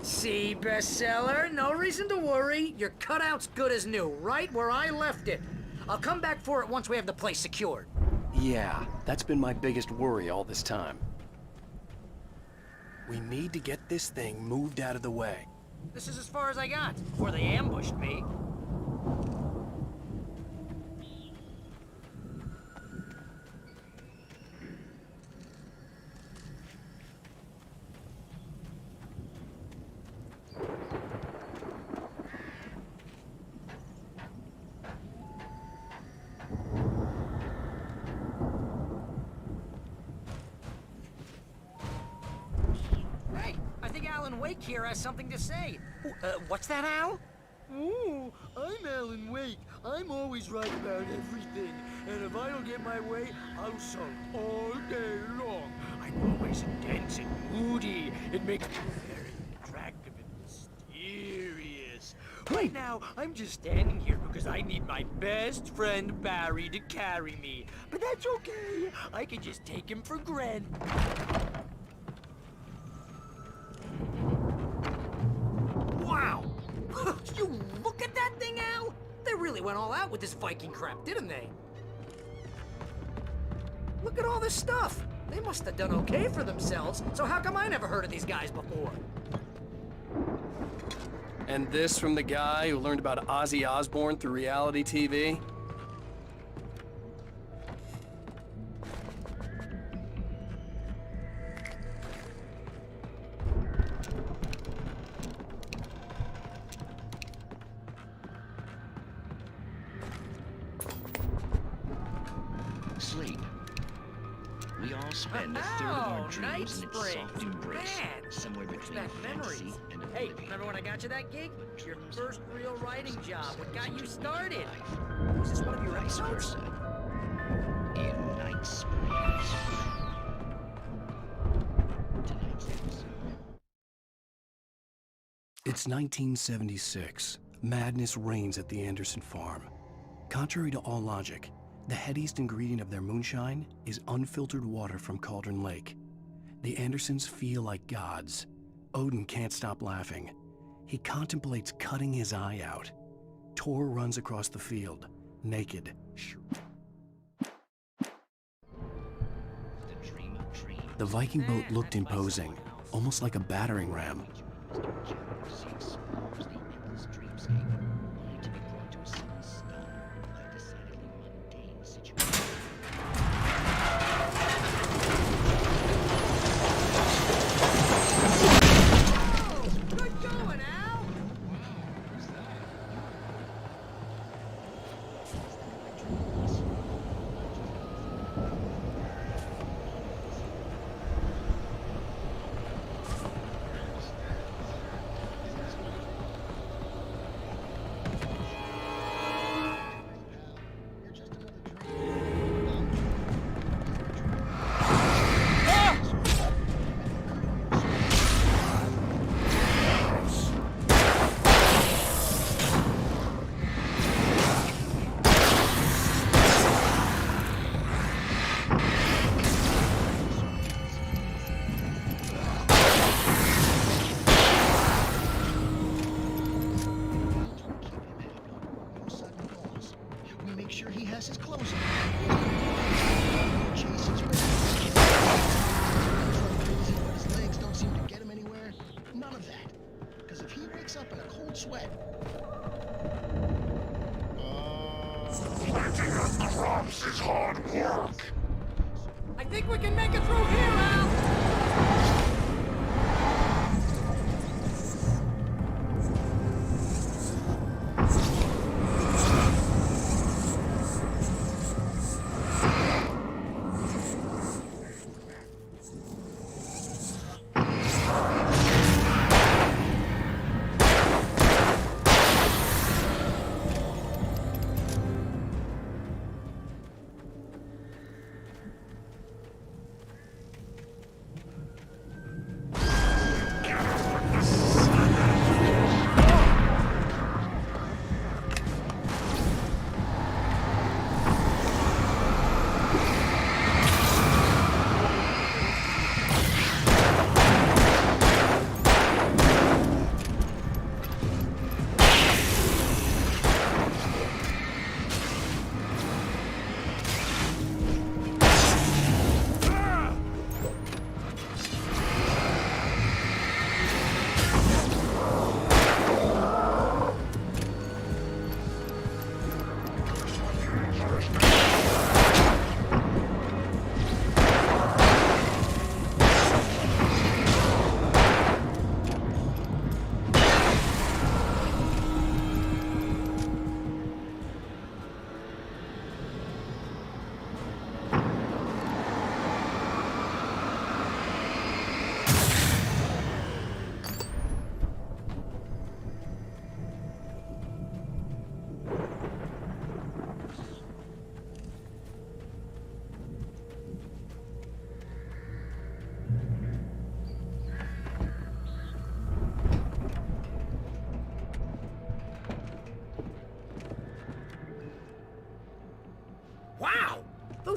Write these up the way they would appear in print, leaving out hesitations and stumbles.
See, bestseller? No reason to worry. Your cutout's good as new, right where I left it. I'll come back for it once we have the place secured. Yeah, that's been my biggest worry all this time. We need to get this thing moved out of the way. This is as far as I got before they ambushed me. Hey, I think Alan Wake here has something to say. What's that, Al? Ooh, I'm Alan Wake. I'm always right about everything. And if I don't get my way, I'll sulk all day long. I'm always intense and moody. It makes me very attractive and mysterious. Right now, I'm just standing here because I need my best friend Barry to carry me. But that's okay. I can just take him for granted. Wow! You look at that thing, Al? They really went all out with this Viking crap, didn't they? Look at all this stuff. They must have done okay for themselves, so how come I never heard of these guys before? And this from the guy who learned about Ozzy Osbourne through reality TV? Sleep. We all spend a third of our dreams in its soft embrace, Man, somewhere brings between back fantasy memories. and Hey, oblivion. remember when I got you that gig? Your first real writing job. What got you started? Life, Was this one of your vice episodes? versa. In Night Springs. Tonight's episode. It's 1976. Madness reigns at the Anderson farm. Contrary to all logic, the headiest ingredient of their moonshine is unfiltered water from Cauldron Lake. The Andersons feel like gods. Odin can't stop laughing. He contemplates cutting his eye out. Tor runs across the field, naked. The dream of dreams. The Viking boat looked imposing, almost like a battering ram. Good going, Al! We make sure he has his clothes on. Chase his way. Crazy, but his legs don't seem to get him anywhere. None of that. Because if he wakes up in a cold sweat. Picking up crops is hard work. I think we can make it through here, Al!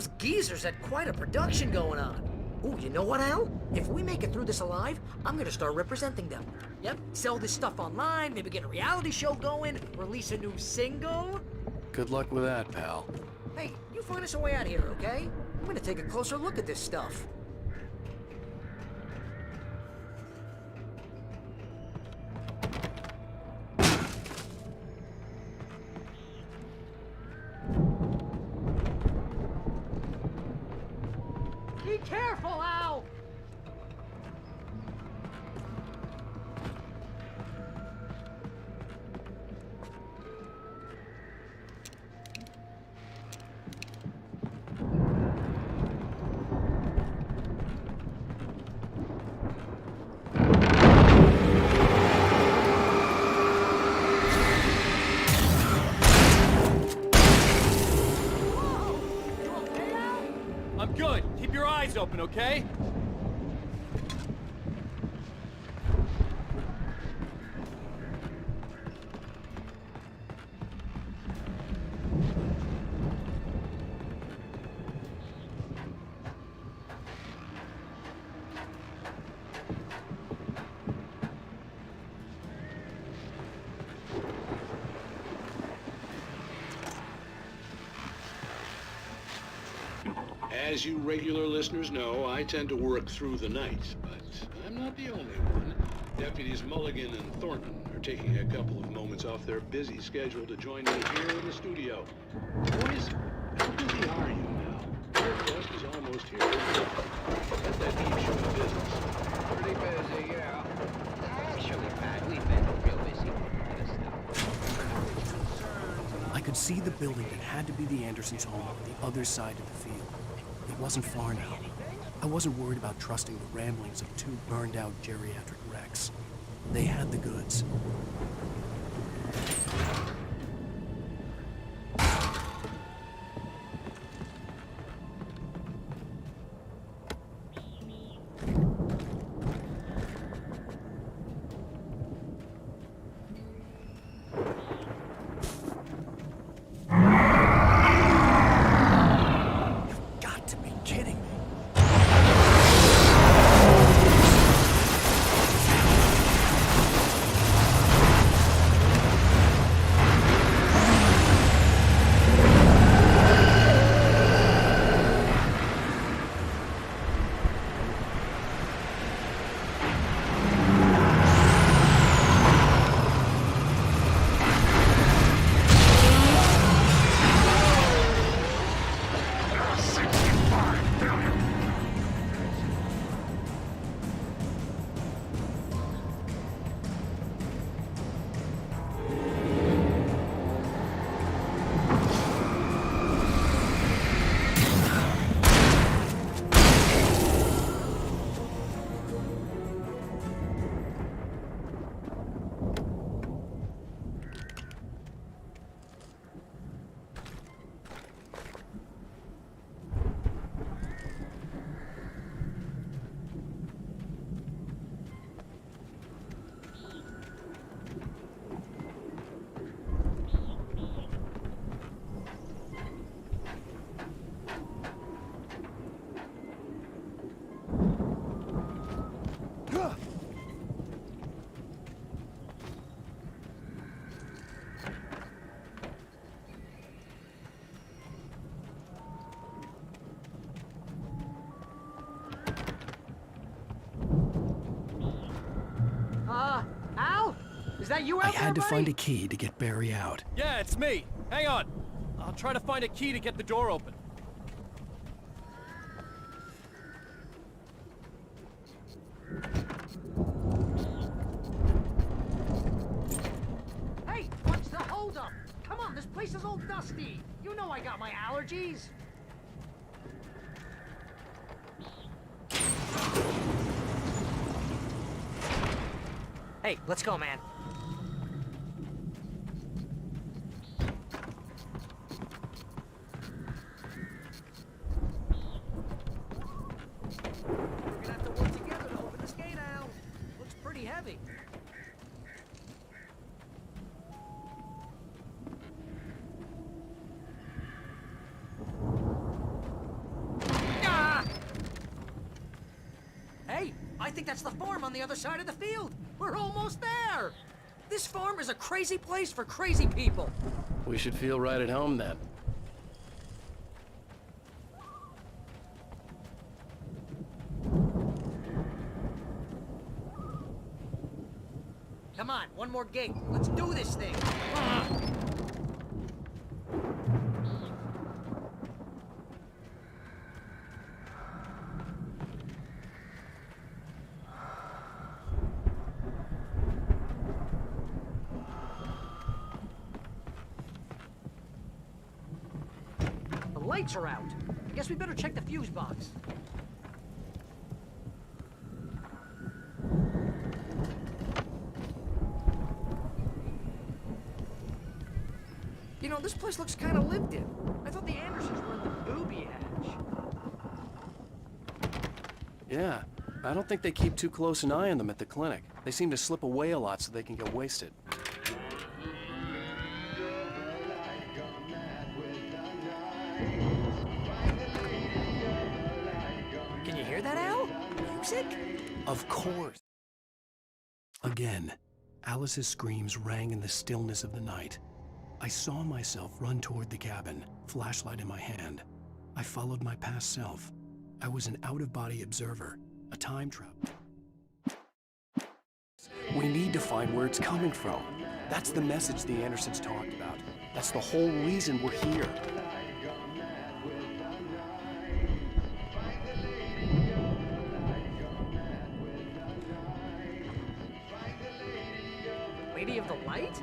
Those geezers had quite a production going on. Ooh, you know what, Al? If we make it through this alive, I'm gonna start representing them. Yep, sell this stuff online, maybe get a reality show going, release a new single. Good luck with that, pal. Hey, you find us a way out of here, okay? I'm gonna take a closer look at this stuff. Be careful, Al! I'm good. Keep your eyes open, okay? As you regular listeners know, I tend to work through the night, but I'm not the only one. Deputies Mulligan and Thornton are taking a couple of moments off their busy schedule to join me here in the studio. Boys, how busy are you now? Your guest is almost here. Let that keep you in business. Pretty busy, yeah. Actually, Pat, we've been real busy with this stuff. I could see the building that had to be the Andersons' home on the other side of the field. It wasn't far now. I wasn't worried about trusting the ramblings of two burned-out geriatric wrecks. They had the goods. Got to be kidding me. Al? Is that you out I there, had to buddy? find a key to get Barry out. Yeah, it's me. Hang on. I'll try to find a key to get the door open. Hey, what's the holdup? Come on, this place is all dusty. You know I got my allergies. Hey, let's go, man. We're gonna have to work together to open this gate, Al. Looks pretty heavy. Hey, I think that's the farm on the other side of the field. We're almost there. This farm is a crazy place for crazy people. We should feel right at home then. Come on, one more gig. Let's do this thing. The lights are out. I guess we better check the fuse box. You know, this place looks kind of lived in. I thought the Andersons were in the booby hatch. Yeah, I don't think they keep too close an eye on them at the clinic. They seem to slip away a lot so they can get wasted. Can you hear that, Al? Music? Of course. Again, Alice's screams rang in the stillness of the night. I saw myself run toward the cabin, flashlight in my hand. I followed my past self. I was an out-of-body observer, a time traveler. We need to find where it's coming from. That's the message the Andersons talked about. That's the whole reason we're here. Lady of the Light?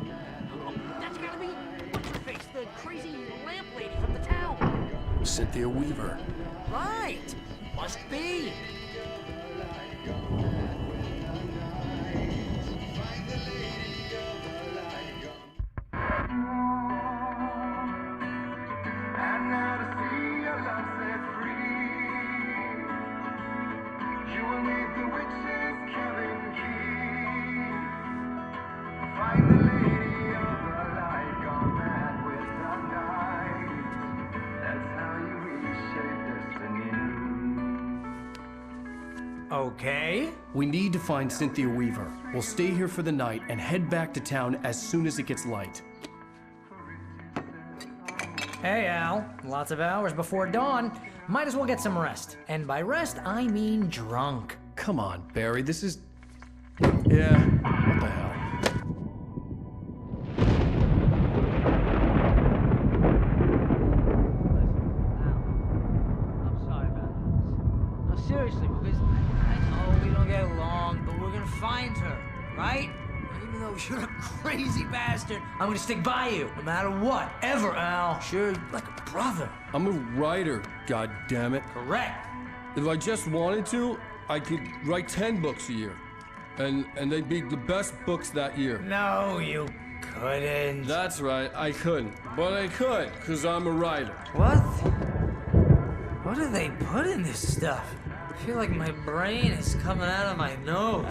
Oh, that's gotta be what's-her-face, the crazy lamp lady from the town. Cynthia Weaver. Right! Must be. Okay. We need to find Cynthia Weaver. We'll stay here for the night and head back to town as soon as it gets light. Hey, Al. Lots of hours before dawn. Might as well get some rest. And by rest, I mean drunk. Come on, Barry, this is... Yeah, what the hell? I'm sorry about this. No, seriously, because I know we don't get along, but we're gonna find her, right? And even though you're a crazy bastard, I'm gonna stick by you, no matter what, ever, Al. Sure, like a brother. I'm a writer, goddammit. Correct. If I just wanted to, I could write 10 books a year. And they'd be the best books that year. No, you couldn't. That's right, I couldn't. But I could, because I'm a writer. What? What do they put in this stuff? I feel like my brain is coming out of my nose.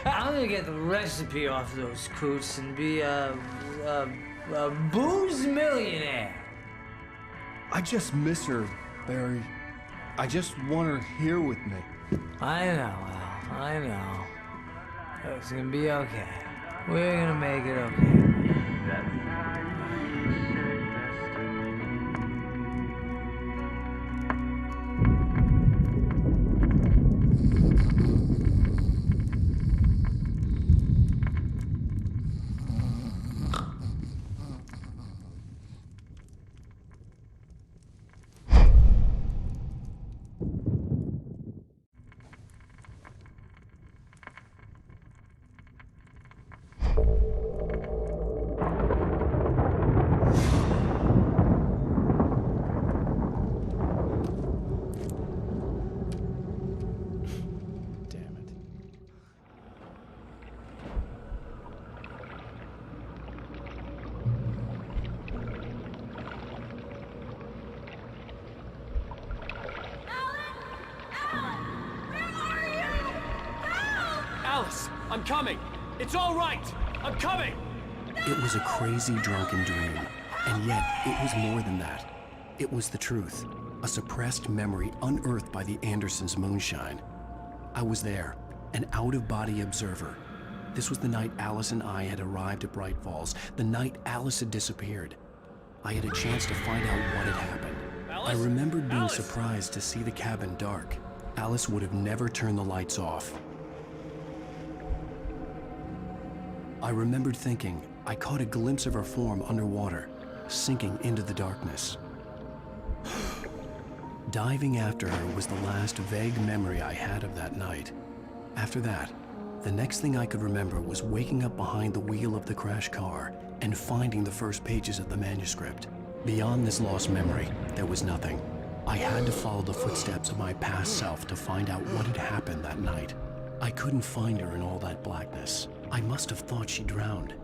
I'm gonna get the recipe off those coots and be a booze millionaire. I just miss her, Barry. I just want her here with me. I know, Al. I know. It's gonna be okay. We're gonna make it okay. Alice, I'm coming. It's all right. I'm coming. It was a crazy, drunken dream, and yet it was more than that. It was the truth, a suppressed memory unearthed by the Andersons' moonshine. I was there, an out-of-body observer. This was the night Alice and I had arrived at Bright Falls, the night Alice had disappeared. I had a chance to find out what had happened. I remembered being surprised to see the cabin dark. Alice would have never turned the lights off. I remembered thinking I caught a glimpse of her form underwater, sinking into the darkness. Diving after her was the last vague memory I had of that night. After that, the next thing I could remember was waking up behind the wheel of the crashed car and finding the first pages of the manuscript. Beyond this lost memory, there was nothing. I had to follow the footsteps of my past self to find out what had happened that night. I couldn't find her in all that blackness. I must have thought she drowned.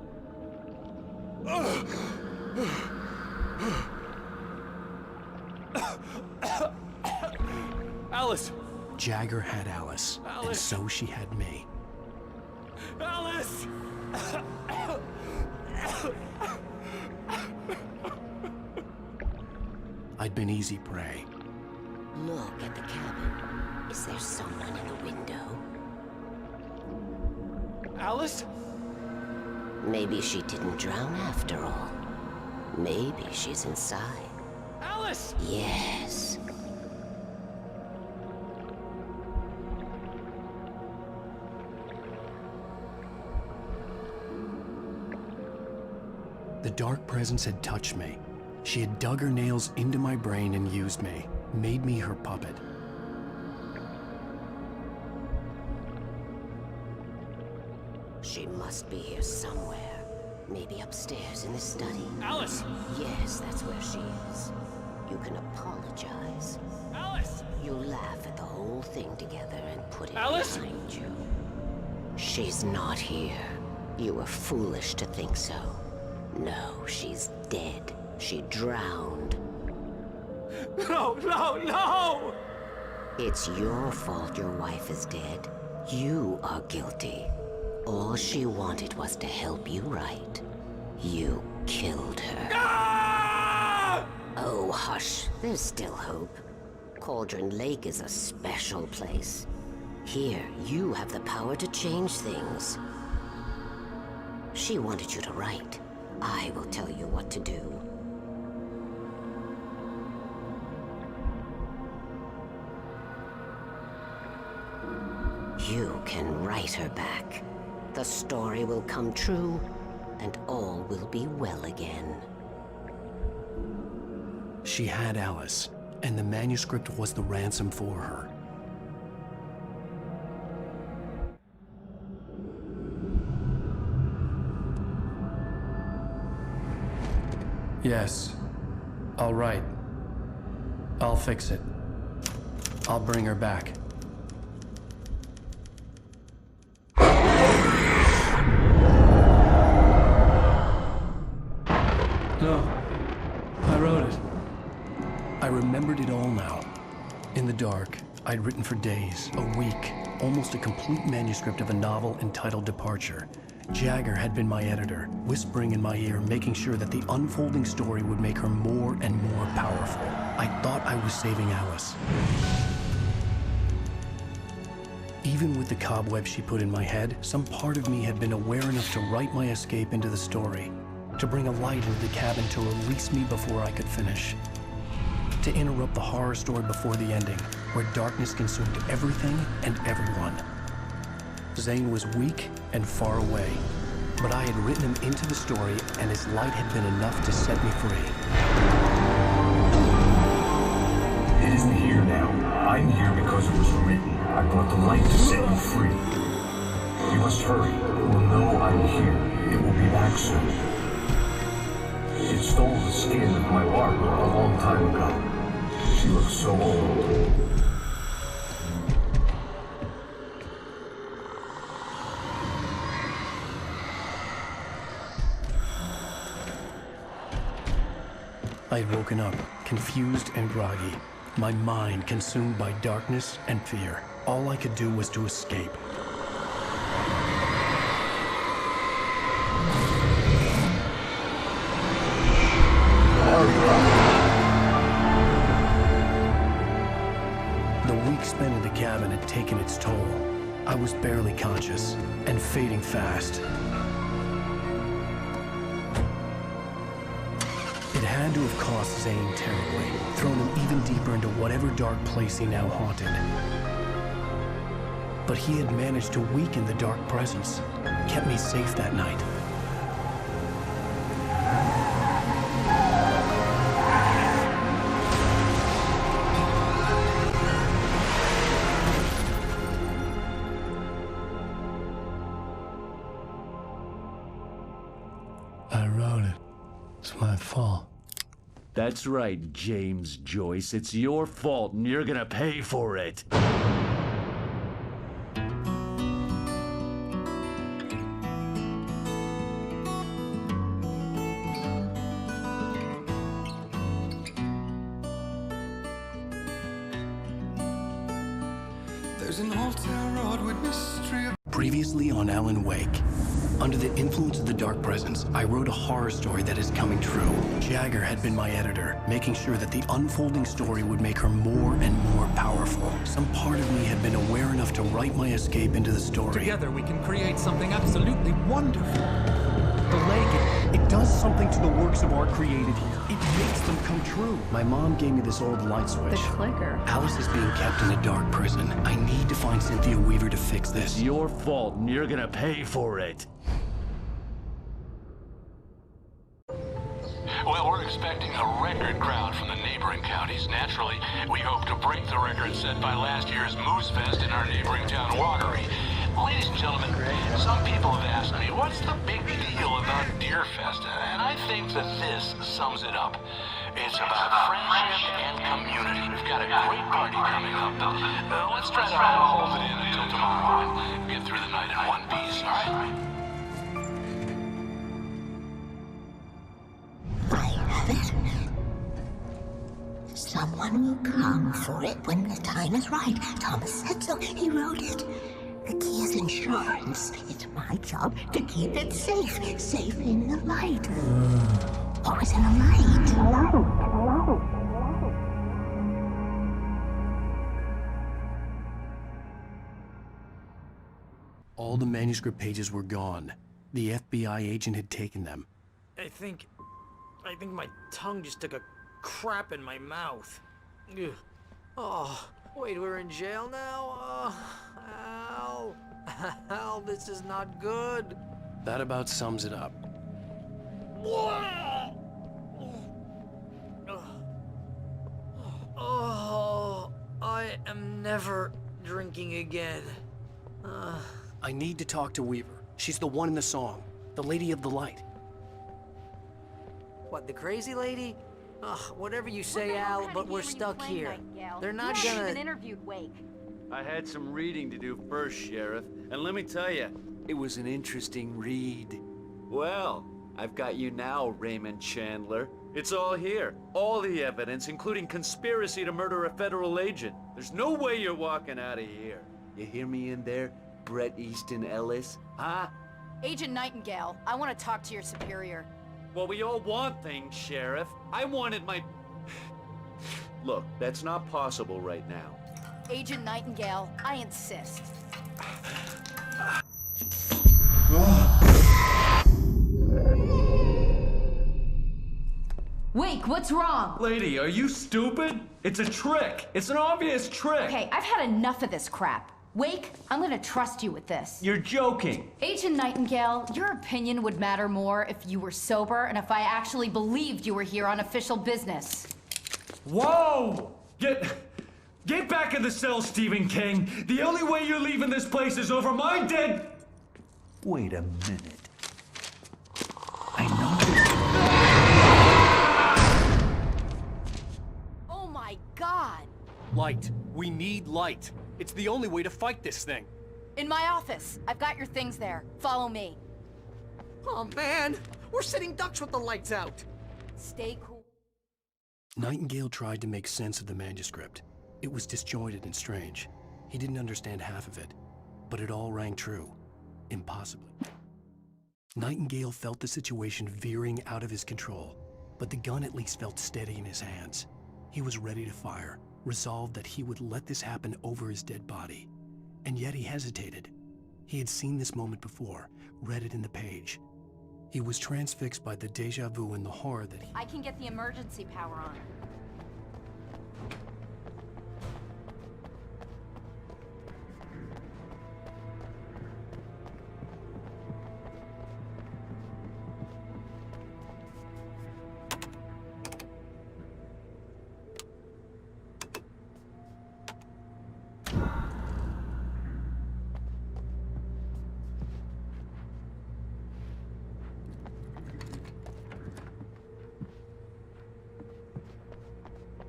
Alice! Jagger had Alice, and so she had me. Alice! I'd been easy prey. Look at the cabin. Is there someone in the window? Alice? Maybe she didn't drown after all. Maybe she's inside. Alice! Yes. The dark presence had touched me. She had dug her nails into my brain and used me, made me her puppet. She must be here somewhere. Maybe upstairs in the study. Alice! Yes, that's where she is. You can apologize. Alice! You laugh at the whole thing together and put it Alice? behind you. She's not here. You were foolish to think so. No, she's dead. She drowned. No, no, no! It's your fault your wife is dead. You are guilty. All she wanted was to help you right. You killed her. Ah! Oh, hush. There's still hope. Cauldron Lake is a special place. Here, you have the power to change things. She wanted you to write. I will tell you what to do. You can write her back. The story will come true, and all will be well again. She had Alice, and the manuscript was the ransom for her. Yes. All right. I'll fix it. I'll bring her back. No. I wrote it. I remembered it all now. In the dark, I'd written for days, a week, almost a complete manuscript of a novel entitled Departure. Jagger had been my editor, whispering in my ear, making sure that the unfolding story would make her more and more powerful. I thought I was saving Alice. Even with the cobwebs she put in my head, some part of me had been aware enough to write my escape into the story, to bring a light into the cabin to release me before I could finish, to interrupt the horror story before the ending, where darkness consumed everything and everyone. Zane was weak and far away, but I had written him into the story, and his light had been enough to set me free. It isn't here now. I'm here because it was written. I brought the light to set you free. You must hurry. It will know I'm here. It will be back soon. It stole the skin of my Barbara a long time ago. She looks so old. I had woken up, confused and groggy, my mind consumed by darkness and fear. All I could do was to escape. The week spent in the cabin had taken its toll. I was barely conscious and fading fast. It had to have cost Zane terribly, thrown him even deeper into whatever dark place he now haunted. But he had managed to weaken the dark presence, kept me safe that night. I wrote it. It's my fault. That's right, James Joyce. It's your fault, and you're gonna pay for it. There's an old town road with mystery. Previously on Alan Wake. Under the influence of the dark presence, I wrote a horror story that is coming true. Jagger had been my editor, making sure that the unfolding story would make her more and more powerful. Some part of me had been aware enough to write my escape into the story. Together we can create something absolutely wonderful. The lake, it does something to the works of art created here. It makes them come true. My mom gave me this old light switch. The clicker. Alice is being kept in a dark prison. I need to find Cynthia Weaver to fix this. It's your fault, and you're gonna pay for it. Well, we're expecting a record crowd from the neighboring counties. Naturally, we hope to break the record set by last year's Moose Fest in our neighboring town, Watery. Ladies and gentlemen, some people have asked me, what's the big deal about Deer Fest? And I think that this sums it up. It's about friendship and community. We've got a great party coming up, but let's try to hold it in until tomorrow and get through the night in one piece, all right? Someone will come for it when the time is right. Thomas said so. He wrote it. The key is insurance. It's my job to keep it safe. Safe in the light. Always in the light. All the manuscript pages were gone. The FBI agent had taken them. I think my tongue just took a crap in my mouth. Ugh. Oh, wait, we're in jail now? Al. Al, this is not good. That about sums it up. Oh, I am never drinking again. I need to talk to Weaver. She's the one in the song. The Lady of the Light. What, the crazy lady? Ugh, whatever you say, Al, but we're stuck here. They're not you gonna... haven't even interviewed Wake. I had some reading to do first, Sheriff, and let me tell you, it was an interesting read. Well, I've got you now, Raymond Chandler. It's all here. All the evidence, including conspiracy to murder a federal agent. There's no way you're walking out of here. You hear me in there, Bret Easton Ellis? Huh? Agent Nightingale, I want to talk to your superior. Well, we all want things, Sheriff. I wanted my... Look, that's not possible right now. Agent Nightingale, I insist. Wake, what's wrong? Lady, are you stupid? It's a trick. It's an obvious trick. Okay, I've had enough of this crap. Wake, I'm gonna trust you with this. You're joking. Agent Nightingale, your opinion would matter more if you were sober and if I actually believed you were here on official business. Whoa! Get back in the cell, Stephen King. The only way you're leaving this place is over my dead... Wait a minute. Oh my God! Light. We need light. It's the only way to fight this thing. In my office. I've got your things there. Follow me. Oh man, we're sitting ducks with the lights out. Stay cool. Nightingale tried to make sense of the manuscript. It was disjointed and strange. He didn't understand half of it, but it all rang true. Impossibly. Nightingale felt the situation veering out of his control, but the gun at least felt steady in his hands. He was ready to fire, resolved that he would let this happen over his dead body. And yet he hesitated. He had seen this moment before, read it in the page. He was transfixed by the deja vu and the horror that he... I can get the emergency power on.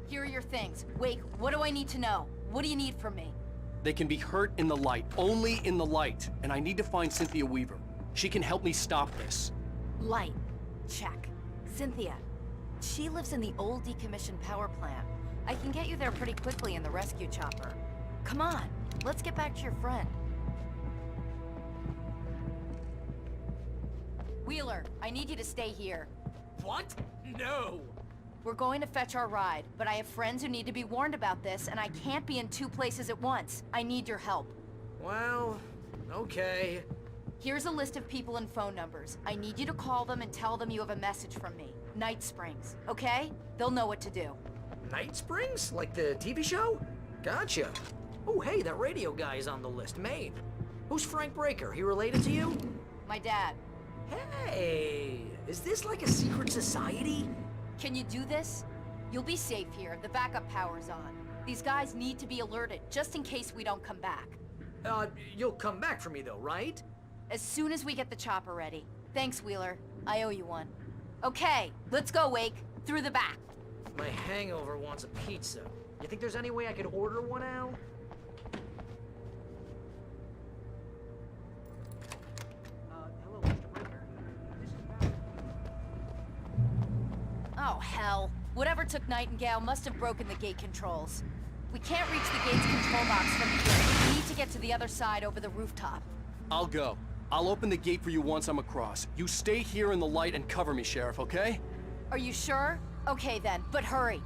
Here are your things. Wake, what do I need to know? What do you need from me? They can be hurt in the light, only in the light. And I need to find Cynthia Weaver. She can help me stop this. Light. Check. Cynthia. She lives in the old decommissioned power plant. I can get you there pretty quickly in the rescue chopper. Come on, let's get back to your friend. Wheeler, I need you to stay here. What? No! We're going to fetch our ride, but I have friends who need to be warned about this, and I can't be in 2 places at once. I need your help. Well, okay. Here's a list of people and phone numbers. I need you to call them and tell them you have a message from me. Night Springs, okay? They'll know what to do. Night Springs? Like the TV show? Gotcha. Oh, hey, that radio guy is on the list, Maine. Who's Frank Breaker? He related to you? My dad. Hey, is this like a secret society? Can you do this? You'll be safe here. The backup power's on. These guys need to be alerted, just in case we don't come back. You'll come back for me though, right? As soon as we get the chopper ready. Thanks, Wheeler. I owe you one. Okay, let's go, Wake. Through the back. My hangover wants a pizza. You think there's any way I could order one, Al? Hello, Mr. Breaker. This is Oh, hell. Whatever took Nightingale must have broken the gate controls. We can't reach the gate's control box from here. We need to get to the other side over the rooftop. I'll go. I'll open the gate for you once I'm across. You stay here in the light and cover me, Sheriff, okay? Are you sure? Okay then, but hurry.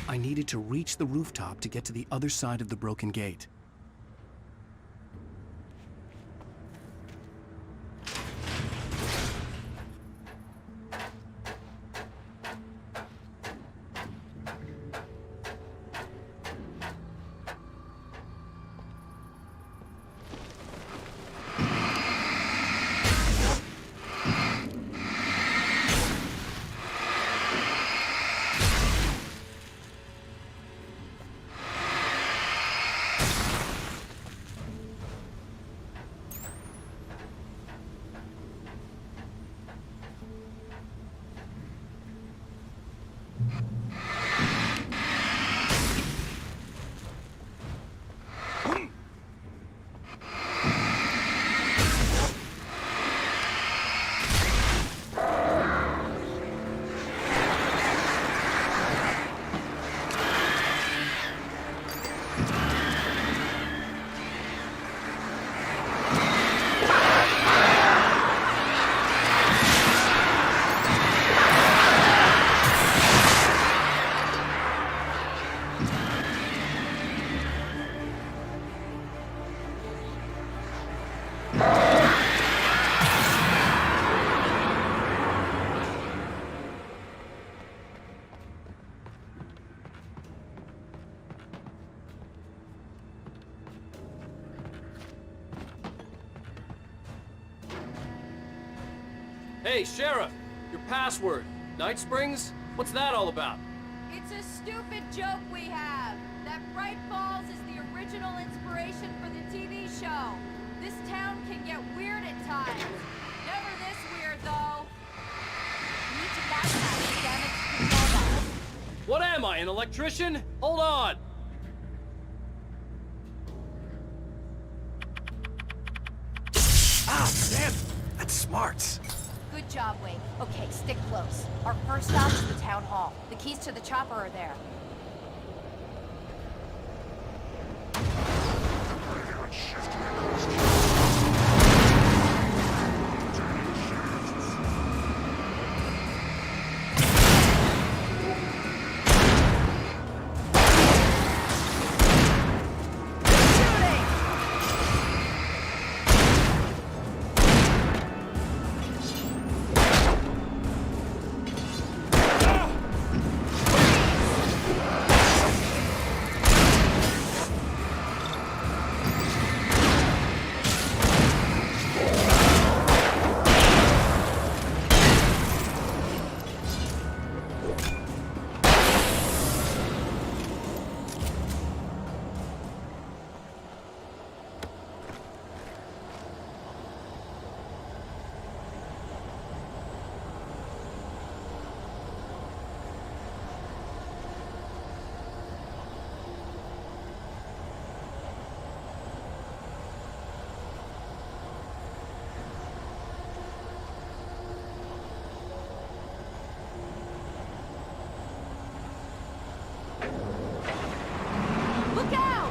I needed to reach the rooftop to get to the other side of the broken gate. Hey, Sheriff! Your password. Night Springs? What's that all about? It's a stupid joke we have. That Bright Falls is the original inspiration for the TV show. This town can get weird at times. Never this weird, though. We need to bypass the damaged control box. What am I, an electrician? Hold on! Ah, damn! That's smart. Good job, Wake. Okay, stick close. Our first stop is the town hall. The keys to the chopper are there. Look out!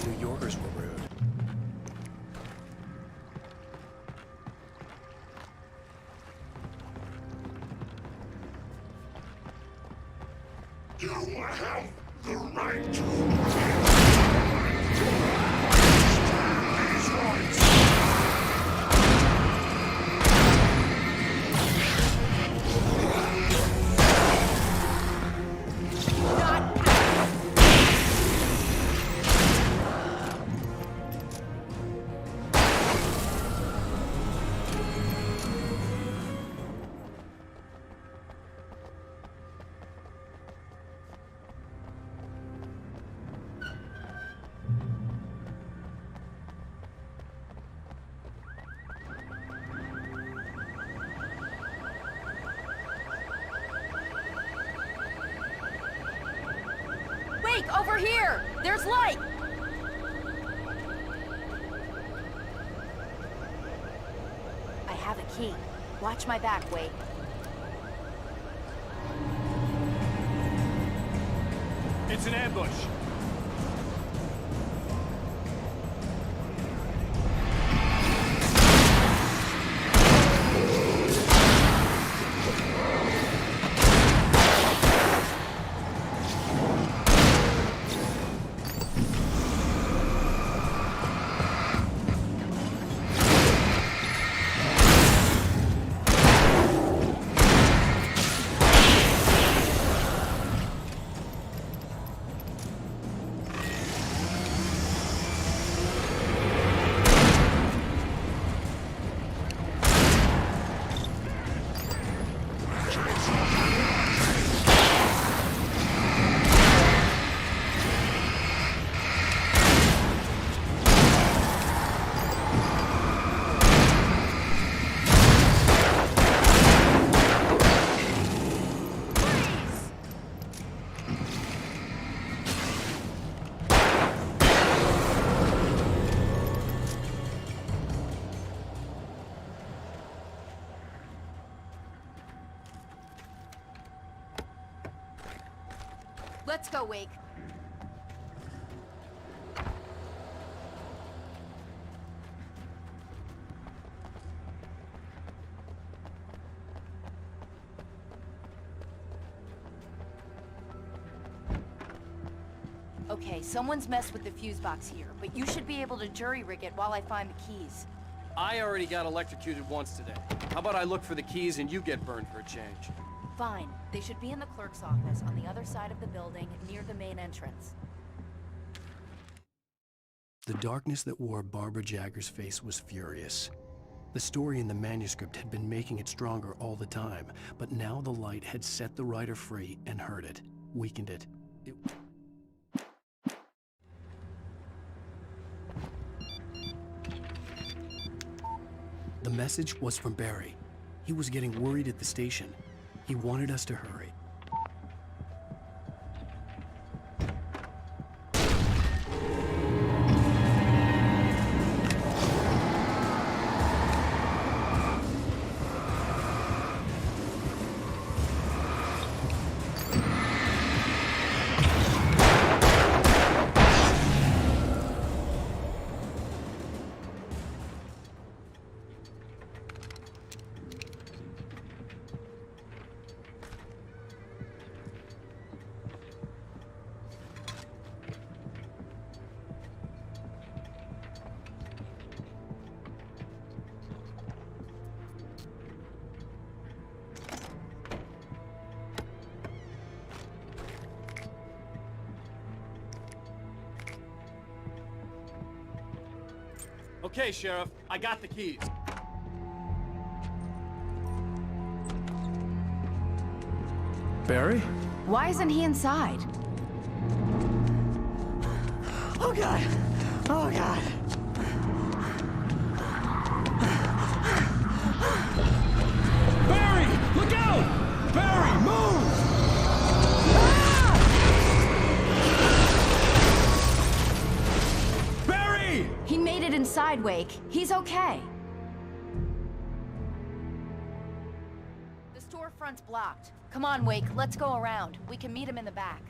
New Yorkers were rude. You have the right to Wake, over here! There's light! I have a key. Watch my back, Wake. It's an ambush. Let's go, Wake. Okay, someone's messed with the fuse box here, but you should be able to jury-rig it while I find the keys. I already got electrocuted once today. How about I look for the keys and you get burned for a change? Fine. They should be in the clerk's office on the other side of the building, near the main entrance. The darkness that wore Barbara Jagger's face was furious. The story in the manuscript had been making it stronger all the time, but now the light had set the writer free and hurt it, weakened it. The message was from Barry. He was getting worried at the station. He wanted us to hurry. Okay, Sheriff, I got the keys. Barry? Why isn't he inside? Oh, God. Oh, God. Barry! Look out! Barry, move! Barry! He made it inside, Wake. He's okay. The storefront's blocked. Come on, Wake. Let's go around. We can meet him in the back.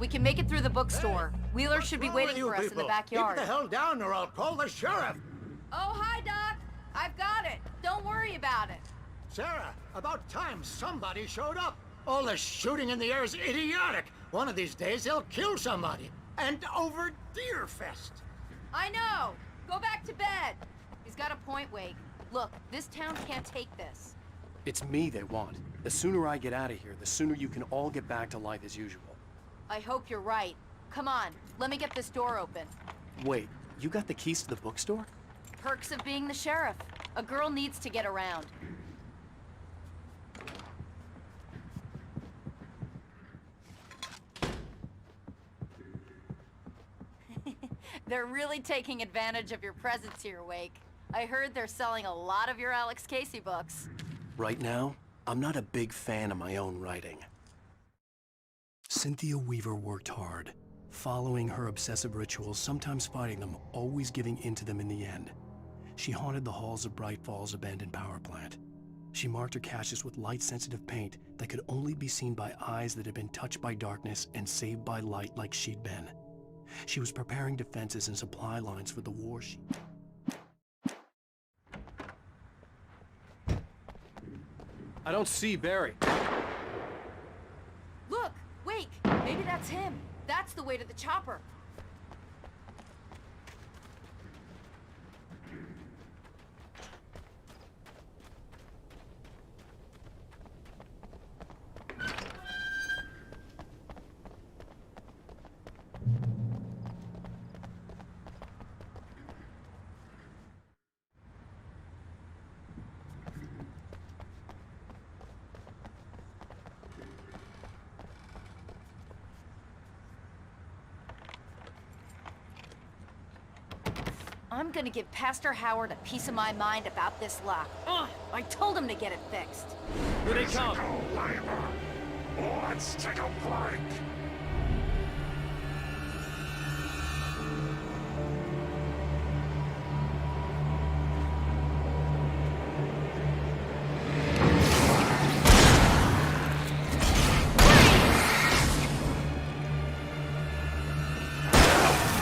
We can make it through the bookstore. Wheeler should be waiting for us in the backyard. Keep the hell down or I'll call the sheriff. Oh, hi, Doc. I've got it. Don't worry about it. Sarah, about time somebody showed up. All the shooting in the air is idiotic. One of these days they'll kill somebody. And over Deerfest. I know. Go back to bed. He's got a point, Wake. Look, this town can't take this. It's me they want. The sooner I get out of here, the sooner you can all get back to life as usual. I hope you're right. Come on, let me get this door open. Wait, you got the keys to the bookstore? Perks of being the sheriff. A girl needs to get around. They're really taking advantage of your presence here, Wake. I heard they're selling a lot of your Alex Casey books. Right now, I'm not a big fan of my own writing. Cynthia Weaver worked hard, following her obsessive rituals, sometimes fighting them, always giving in to them in the end. She haunted the halls of Bright Falls abandoned power plant. She marked her caches with light-sensitive paint that could only be seen by eyes that had been touched by darkness and saved by light like she'd been. She was preparing defenses and supply lines for the war she... I don't see Barry. Look! Wake! Maybe that's him. That's the way to the chopper. I'm gonna give Pastor Howard a piece of my mind about this lock. Ugh, I told him to get it fixed. Here they come. Let's take a break.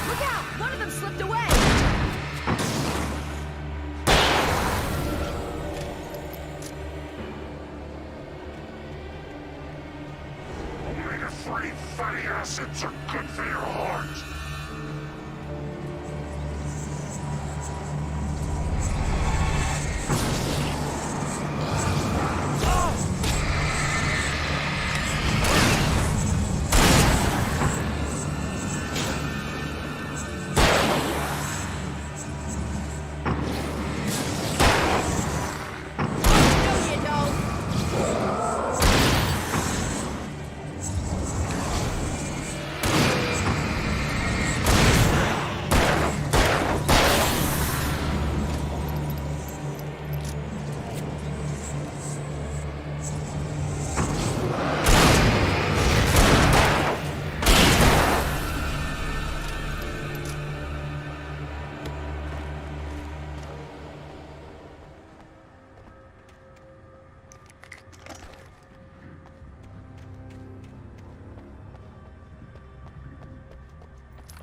Look out! One of them slipped away! Omega-3 fatty acids are good for your heart. No, you don't!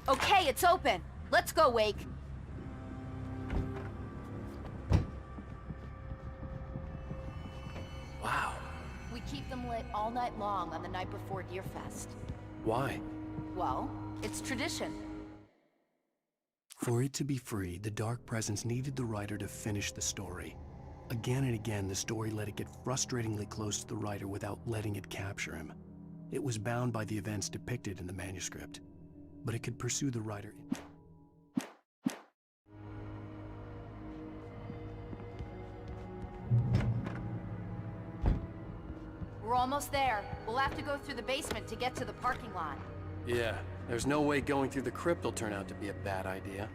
Okay, it's open. Let's go, Wake. Wow. We keep them lit all night long on the night before Deerfest. Why? Well, it's tradition. For it to be free, the Dark Presence needed the writer to finish the story. Again and again, the story let it get frustratingly close to the writer without letting it capture him. It was bound by the events depicted in the manuscript, but it could pursue the writer. We're almost there. We'll have to go through the basement to get to the parking lot. Yeah, there's no way going through the crypt will turn out to be a bad idea.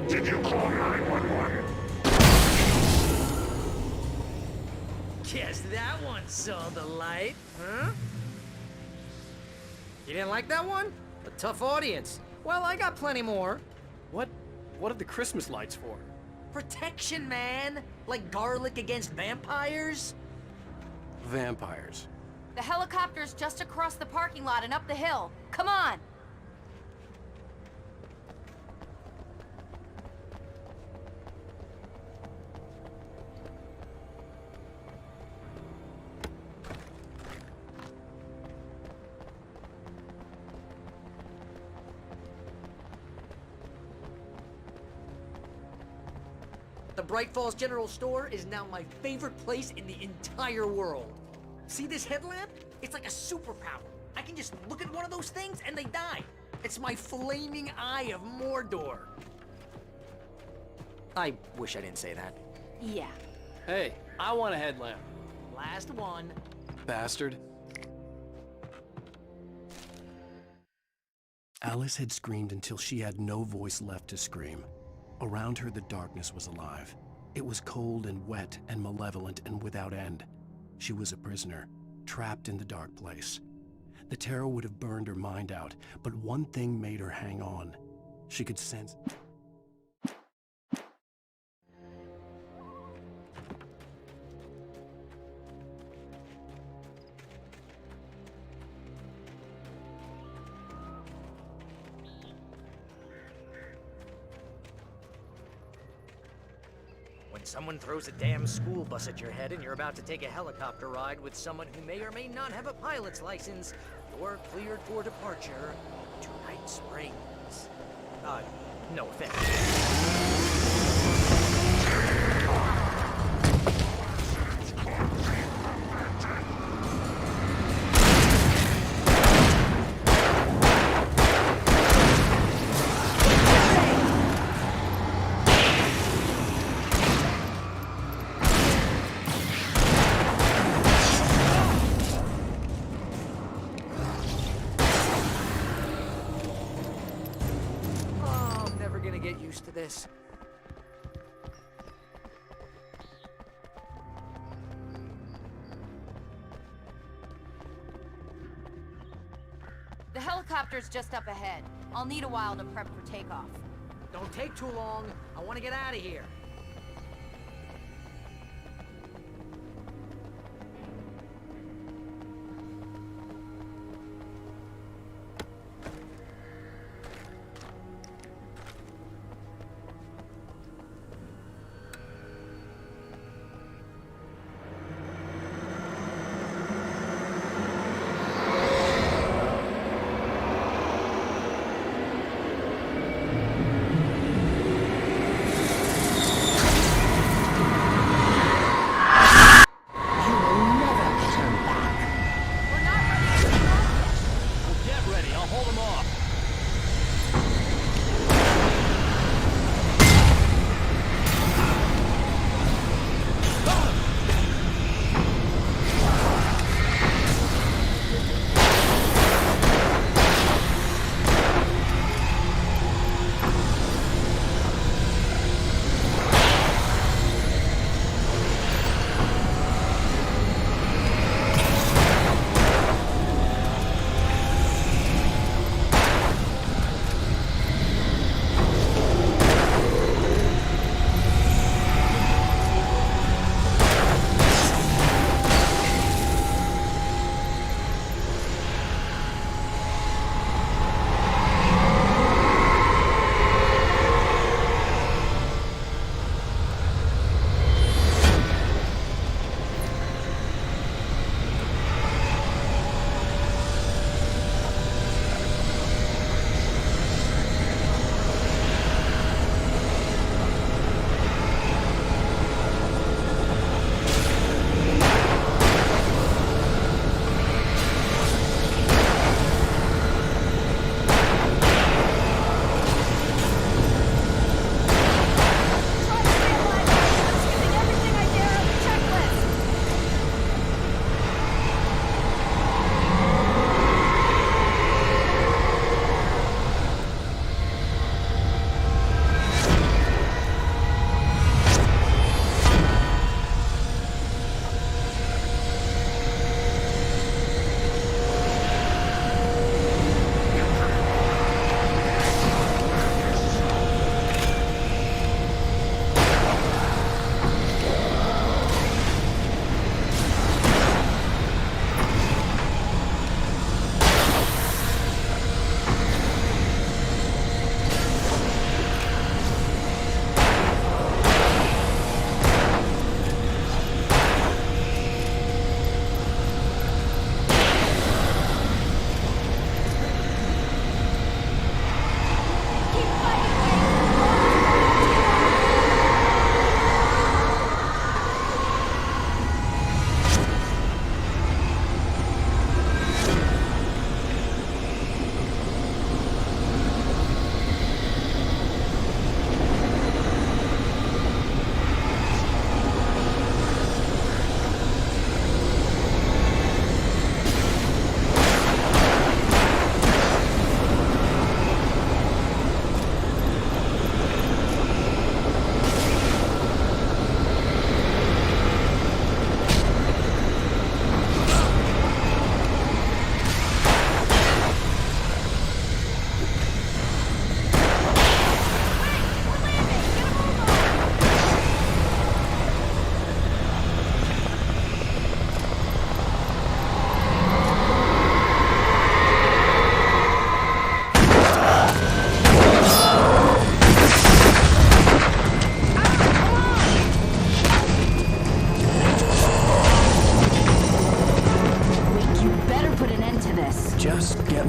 Did you call 911? Guess that one saw the light, huh? You didn't like that one? A tough audience. Well, I got plenty more. What are the Christmas lights for? Protection, man! Like garlic against vampires? Vampires. The helicopter's just across the parking lot and up the hill. Come on! The Bright Falls General Store is now my favorite place in the entire world. See this headlamp? It's like a superpower. I can just look at one of those things and they die. It's my flaming eye of Mordor. I wish I didn't say that. Yeah. Hey, I want a headlamp. Last one. Bastard. Alice had screamed until she had no voice left to scream. Around her, the darkness was alive. It was cold and wet and malevolent and without end. She was a prisoner, trapped in the dark place. The terror would have burned her mind out, but one thing made her hang on. She could sense... when someone throws a damn school bus at your head and you're about to take a helicopter ride with someone who may or may not have a pilot's license, you're cleared for departure to Night Springs. No offense. Get used to this. The helicopter's just up ahead. I'll need a while to prep for takeoff. Don't take too long. I want to get out of here.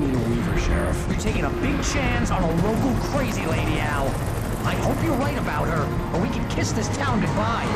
Nina Weaver, Sheriff. You're taking a big chance on a local crazy lady, Al. I hope you're right about her, or we can kiss this town goodbye.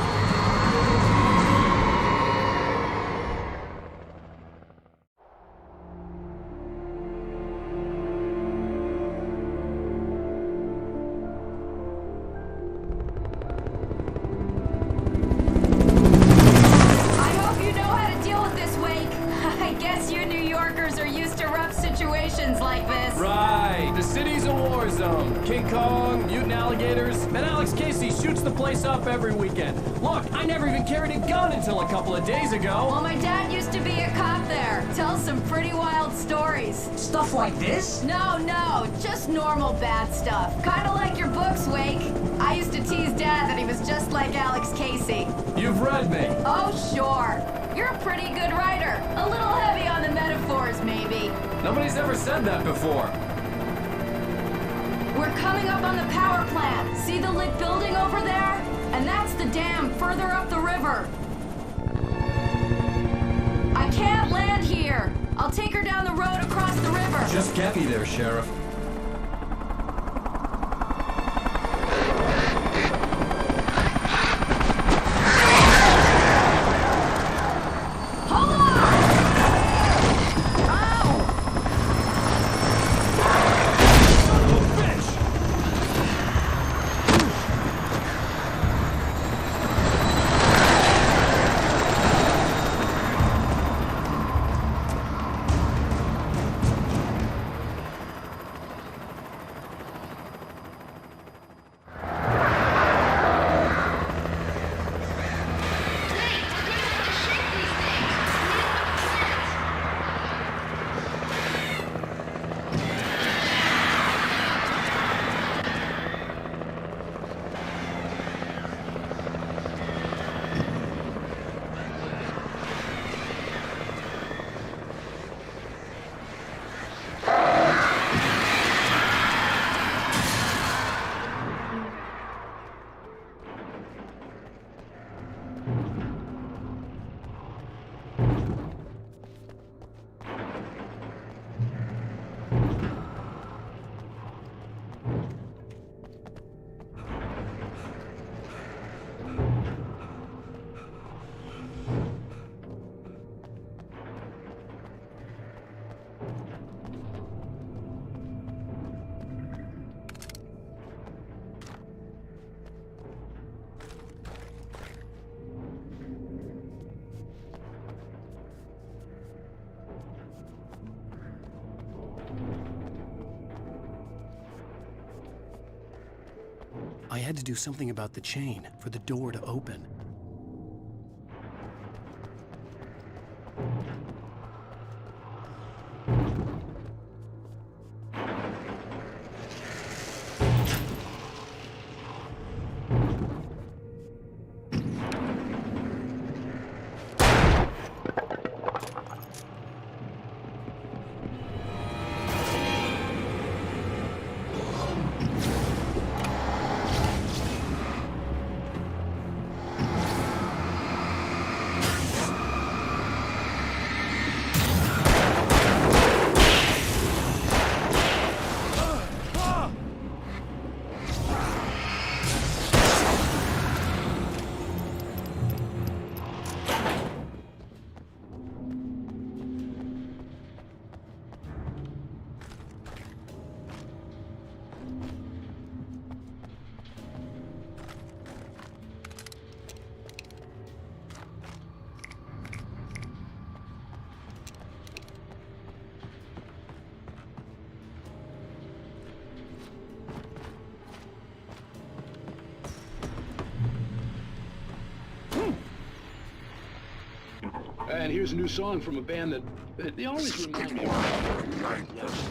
Like this. Right, the city's a war zone. King Kong, mutant alligators, and Alex Casey shoots the place up every weekend. Look, I never even carried a gun until a couple of days ago. Well, my dad used to be a cop there. Tells some pretty wild stories. Stuff like this? No, just normal bad stuff. Kinda like your books, Wake. I used to tease Dad that he was just like Alex Casey. You've read me. Oh, sure. You're a pretty good writer. A little heavy on the metaphors, maybe. Nobody's ever said that before. We're coming up on the power plant. See the lit building over there? And that's the dam further up the river. I can't land here. I'll take her down the road across the river. Just get me there, Sheriff. I had to do something about the chain for the door to open. And here's a new song from a band that they always remind me of.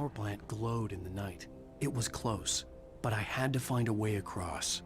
power plant glowed in the night. It was close, but I had to find a way across.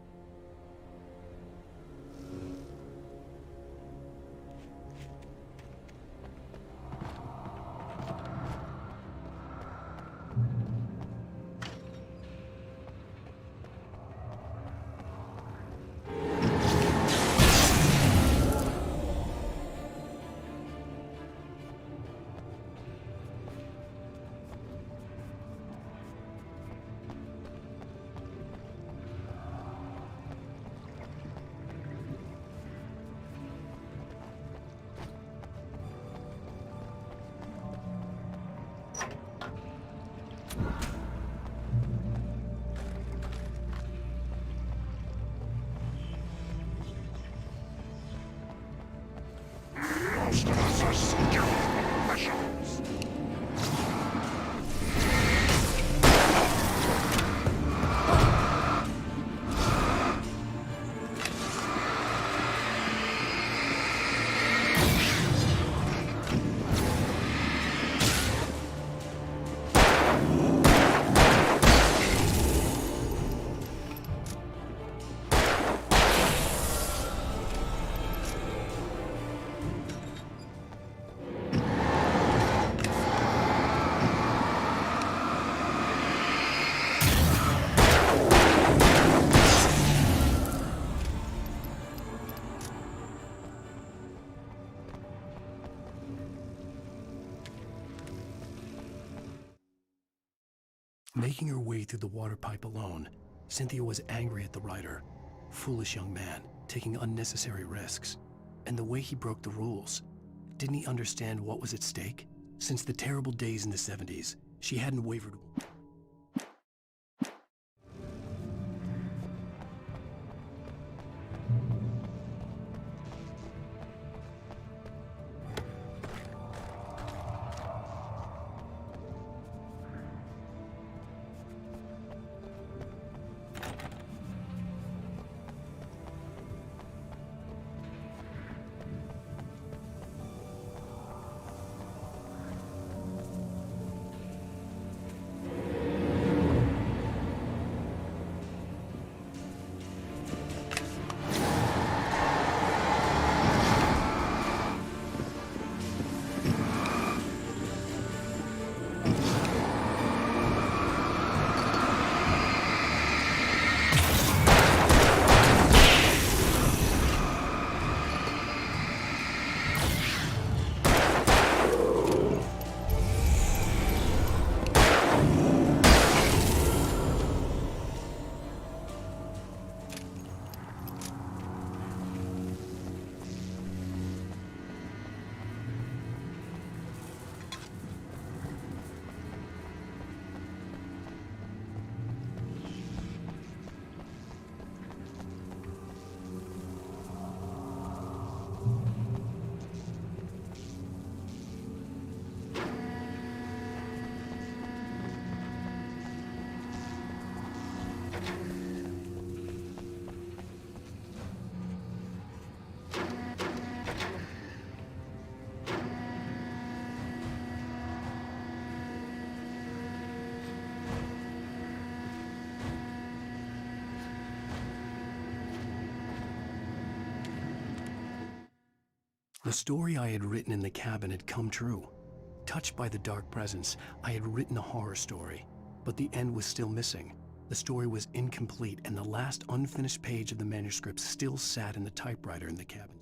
Making her way through the water pipe alone, Cynthia was angry at the rider. Foolish young man, taking unnecessary risks. And the way he broke the rules. Didn't he understand what was at stake? Since the terrible days in the 70s, she hadn't wavered. The story I had written in the cabin had come true. Touched by the dark presence, I had written a horror story, but the end was still missing. The story was incomplete, and the last unfinished page of the manuscript still sat in the typewriter in the cabin.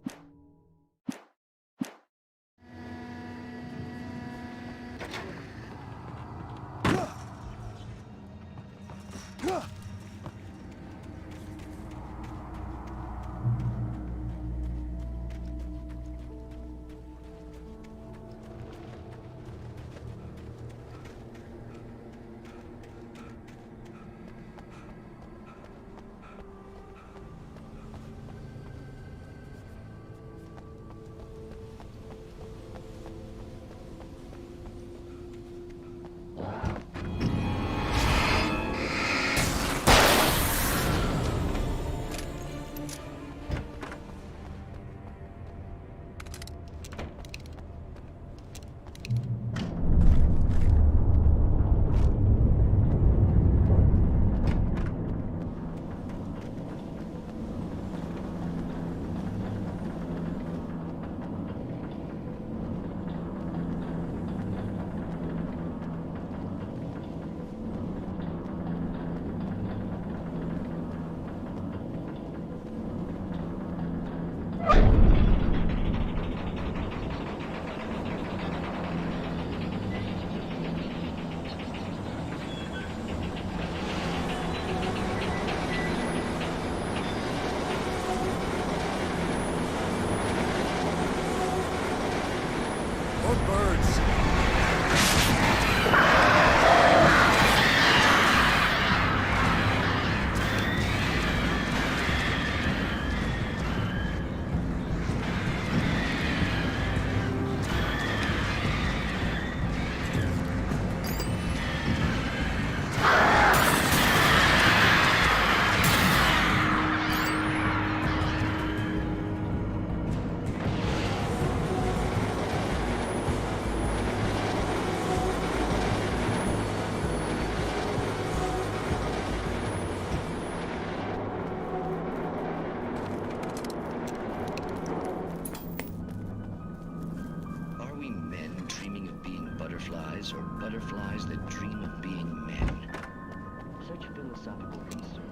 philosophical concern.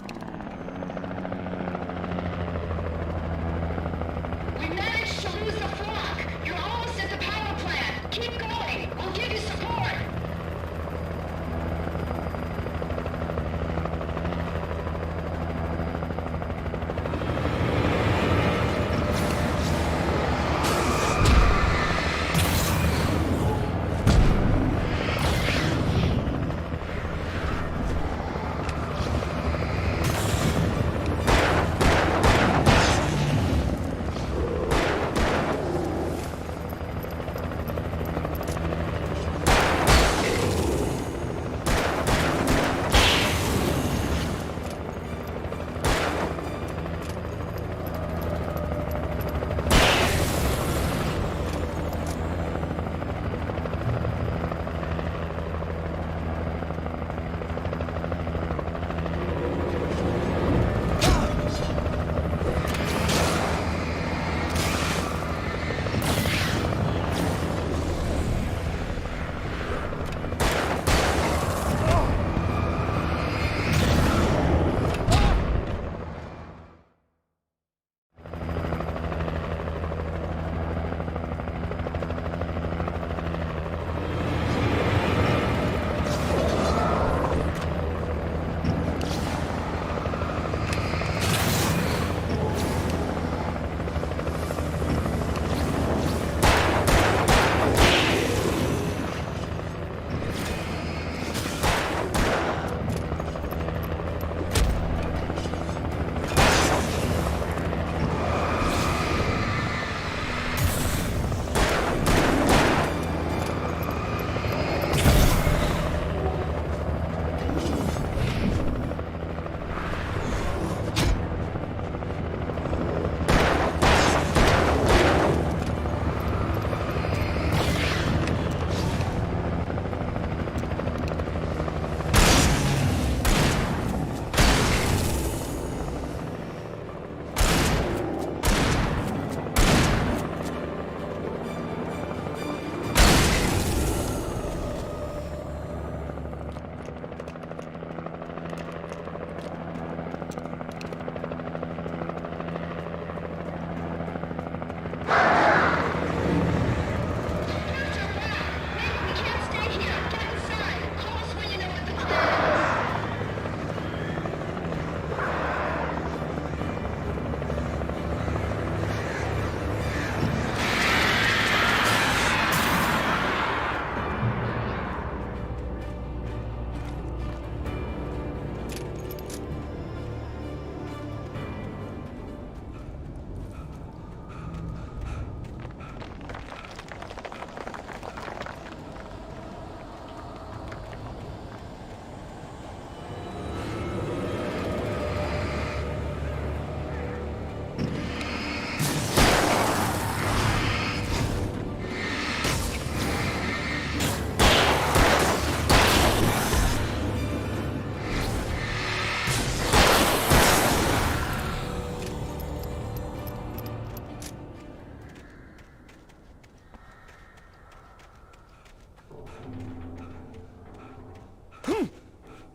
We managed to lose the flock. You're almost at the power plant. Keep going. We'll give you support.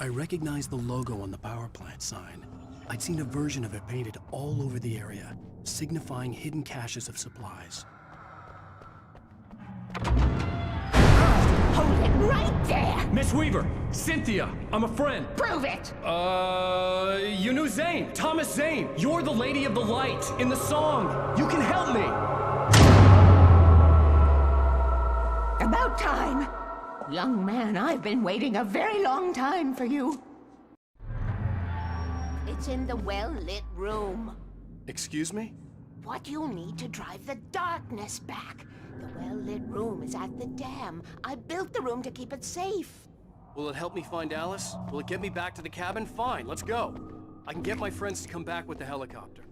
I recognized the logo on the power plant sign. I'd seen a version of it painted all over the area, signifying hidden caches of supplies. Hold it right there! Miss Weaver! Cynthia! I'm a friend! Prove it! You knew Zane! Thomas Zane! You're the Lady of the Light in the song! You can help me! About time! Young man, I've been waiting a very long time for you. It's in the well-lit room. Excuse me? What you'll need to drive the darkness back. The well-lit room is at the dam. I built the room to keep it safe. Will it help me find Alice? Will it get me back to the cabin? Fine, let's go. I can get my friends to come back with the helicopter.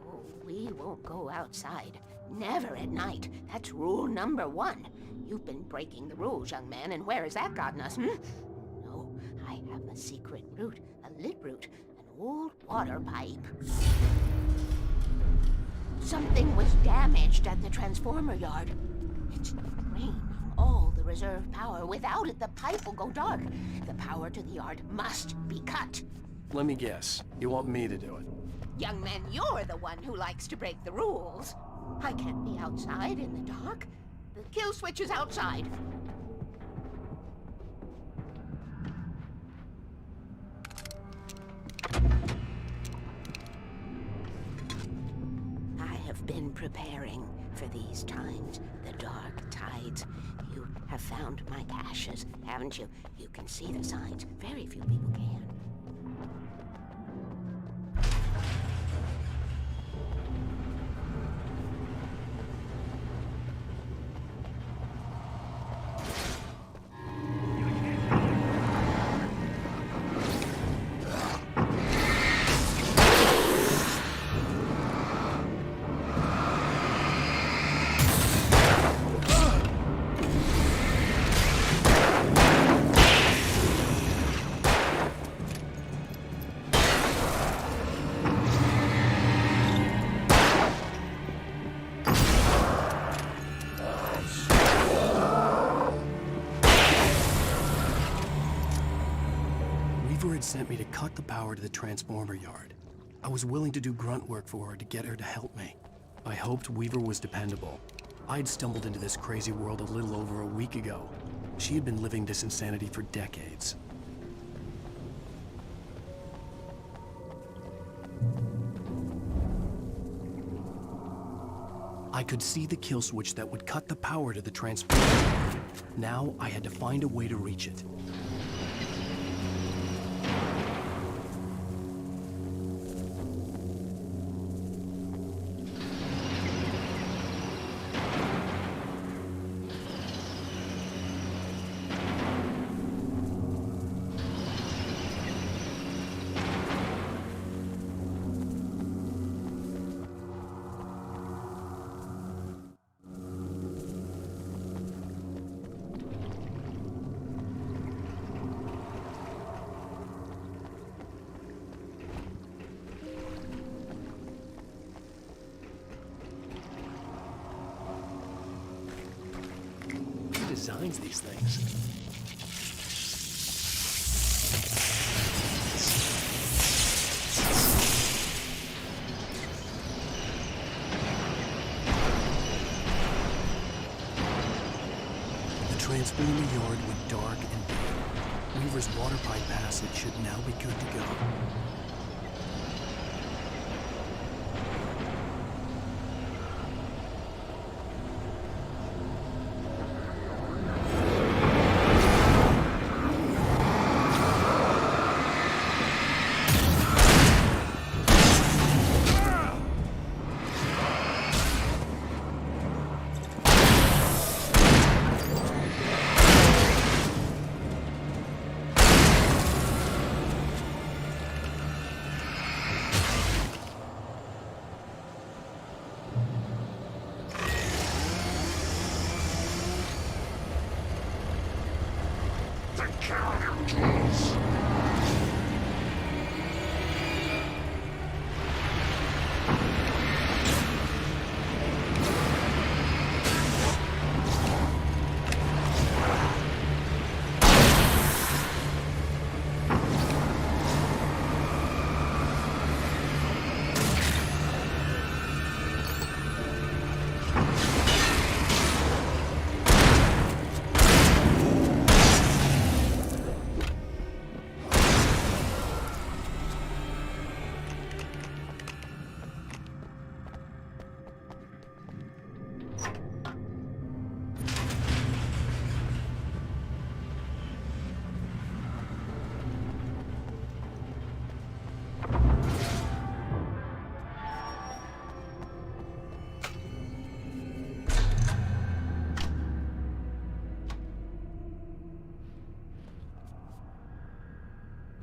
Oh, we won't go outside. Never at night. That's rule number 1. You've been breaking the rules, young man, and where has that gotten us, No, I have a secret route, a lit route, an old water pipe. Something was damaged at the transformer yard. It's raining all the reserve power. Without it, the pipe will go dark. The power to the yard must be cut. Let me guess. You want me to do it? Young man, you're the one who likes to break the rules. I can't be outside in the dark. The kill switch is outside. I have been preparing for these times, the dark tides. You have found my caches, haven't you? You can see the signs. Very few people can. Weaver had sent me to cut the power to the transformer yard. I was willing to do grunt work for her to get her to help me. I hoped Weaver was dependable. I'd stumbled into this crazy world a little over a week ago. She had been living this insanity for decades. I could see the kill switch that would cut the power to the transformer yard. Now I had to find a way to reach it. Designs these things. The transformer yard went dark and dim. Weaver's water pipe passage should now be good to go.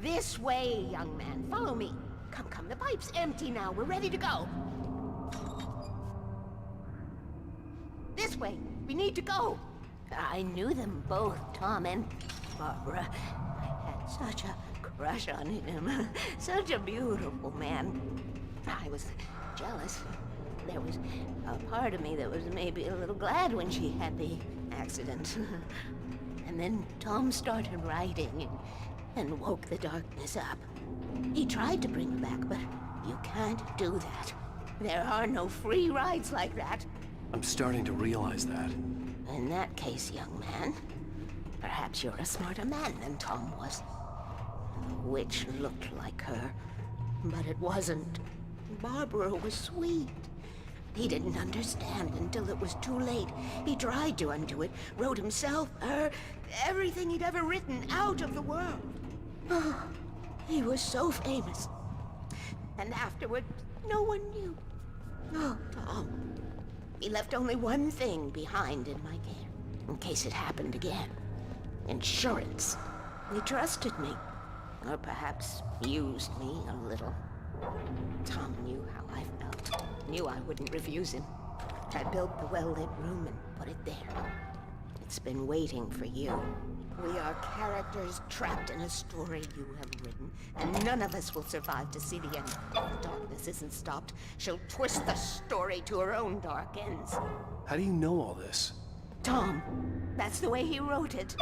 This way, young man. Follow me. Come, come. The pipe's empty now. We're ready to go. This way. We need to go. I knew them both, Tom and Barbara. I had such a crush on him. Such a beautiful man. I was jealous. There was a part of me that was maybe a little glad when she had the accident. And then Tom started writing and woke the darkness up. He tried to bring her back, but you can't do that. There are no free rides like that. I'm starting to realize that. In that case, young man, perhaps you're a smarter man than Tom was. The witch looked like her, but it wasn't. Barbara was sweet. He didn't understand until it was too late. He tried to undo it, wrote himself, her, everything he'd ever written out of the world. Oh, he was so famous. And afterward, no one knew. Oh, Tom. He left only one thing behind in my care, in case it happened again. Insurance. He trusted me. Or perhaps used me a little. Tom knew how I felt. Knew I wouldn't refuse him. I built the well-lit room and put it there. It's been waiting for you. We are characters trapped in a story you have written, and none of us will survive to see the end. If the darkness isn't stopped, she'll twist the story to her own dark ends. How do you know all this? Tom, that's the way he wrote it.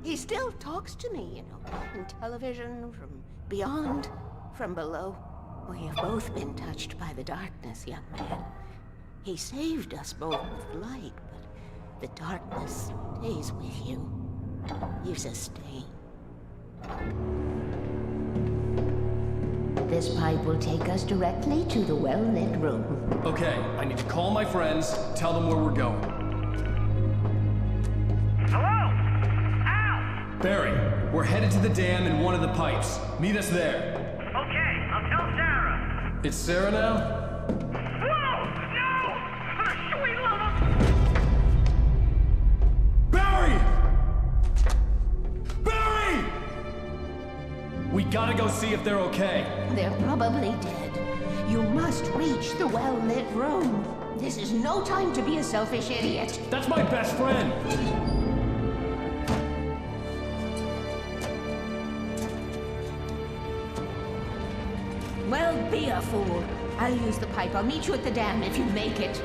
He still talks to me, you know, in television, from beyond, from below. We have both been touched by the darkness, young man. He saved us both with light, but the darkness stays with you. Leaves a stain. This pipe will take us directly to the well-lit room. Okay, I need to call my friends, tell them where we're going. Hello? Al! Barry, we're headed to the dam in one of the pipes. Meet us there. Okay, I'll tell Sarah. It's Sarah now? Whoa! No! For the sweet love of... Barry! Barry! We gotta go see if they're okay. They're probably dead. You must reach the well-lit room. This is no time to be a selfish idiot. That's my best friend! Well, be a fool. I'll use the pipe. I'll meet you at the dam if you make it.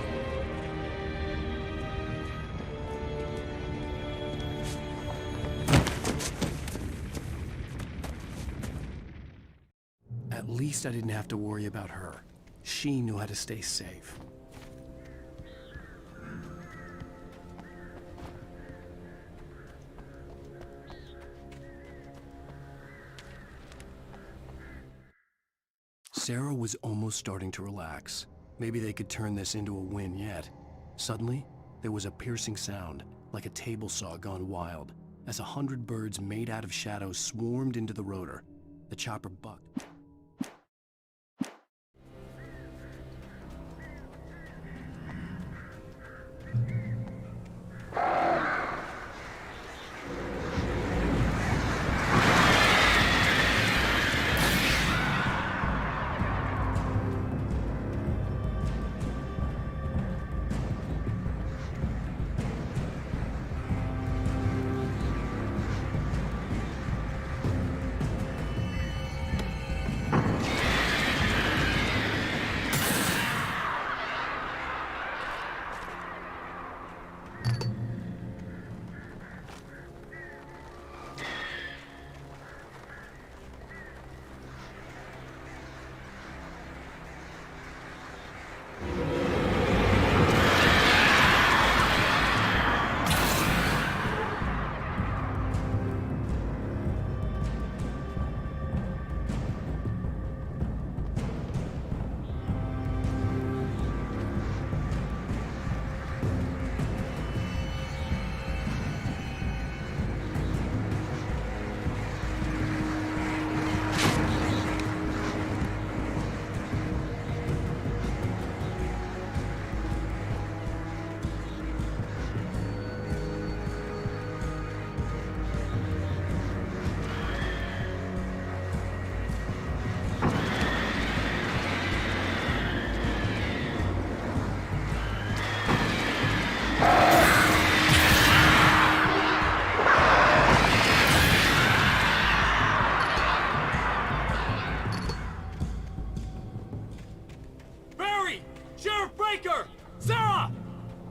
At least I didn't have to worry about her. She knew how to stay safe. Sarah was almost starting to relax. Maybe they could turn this into a win yet. Suddenly, there was a piercing sound, like a table saw gone wild, as 100 birds made out of shadows swarmed into the rotor. The chopper bucked.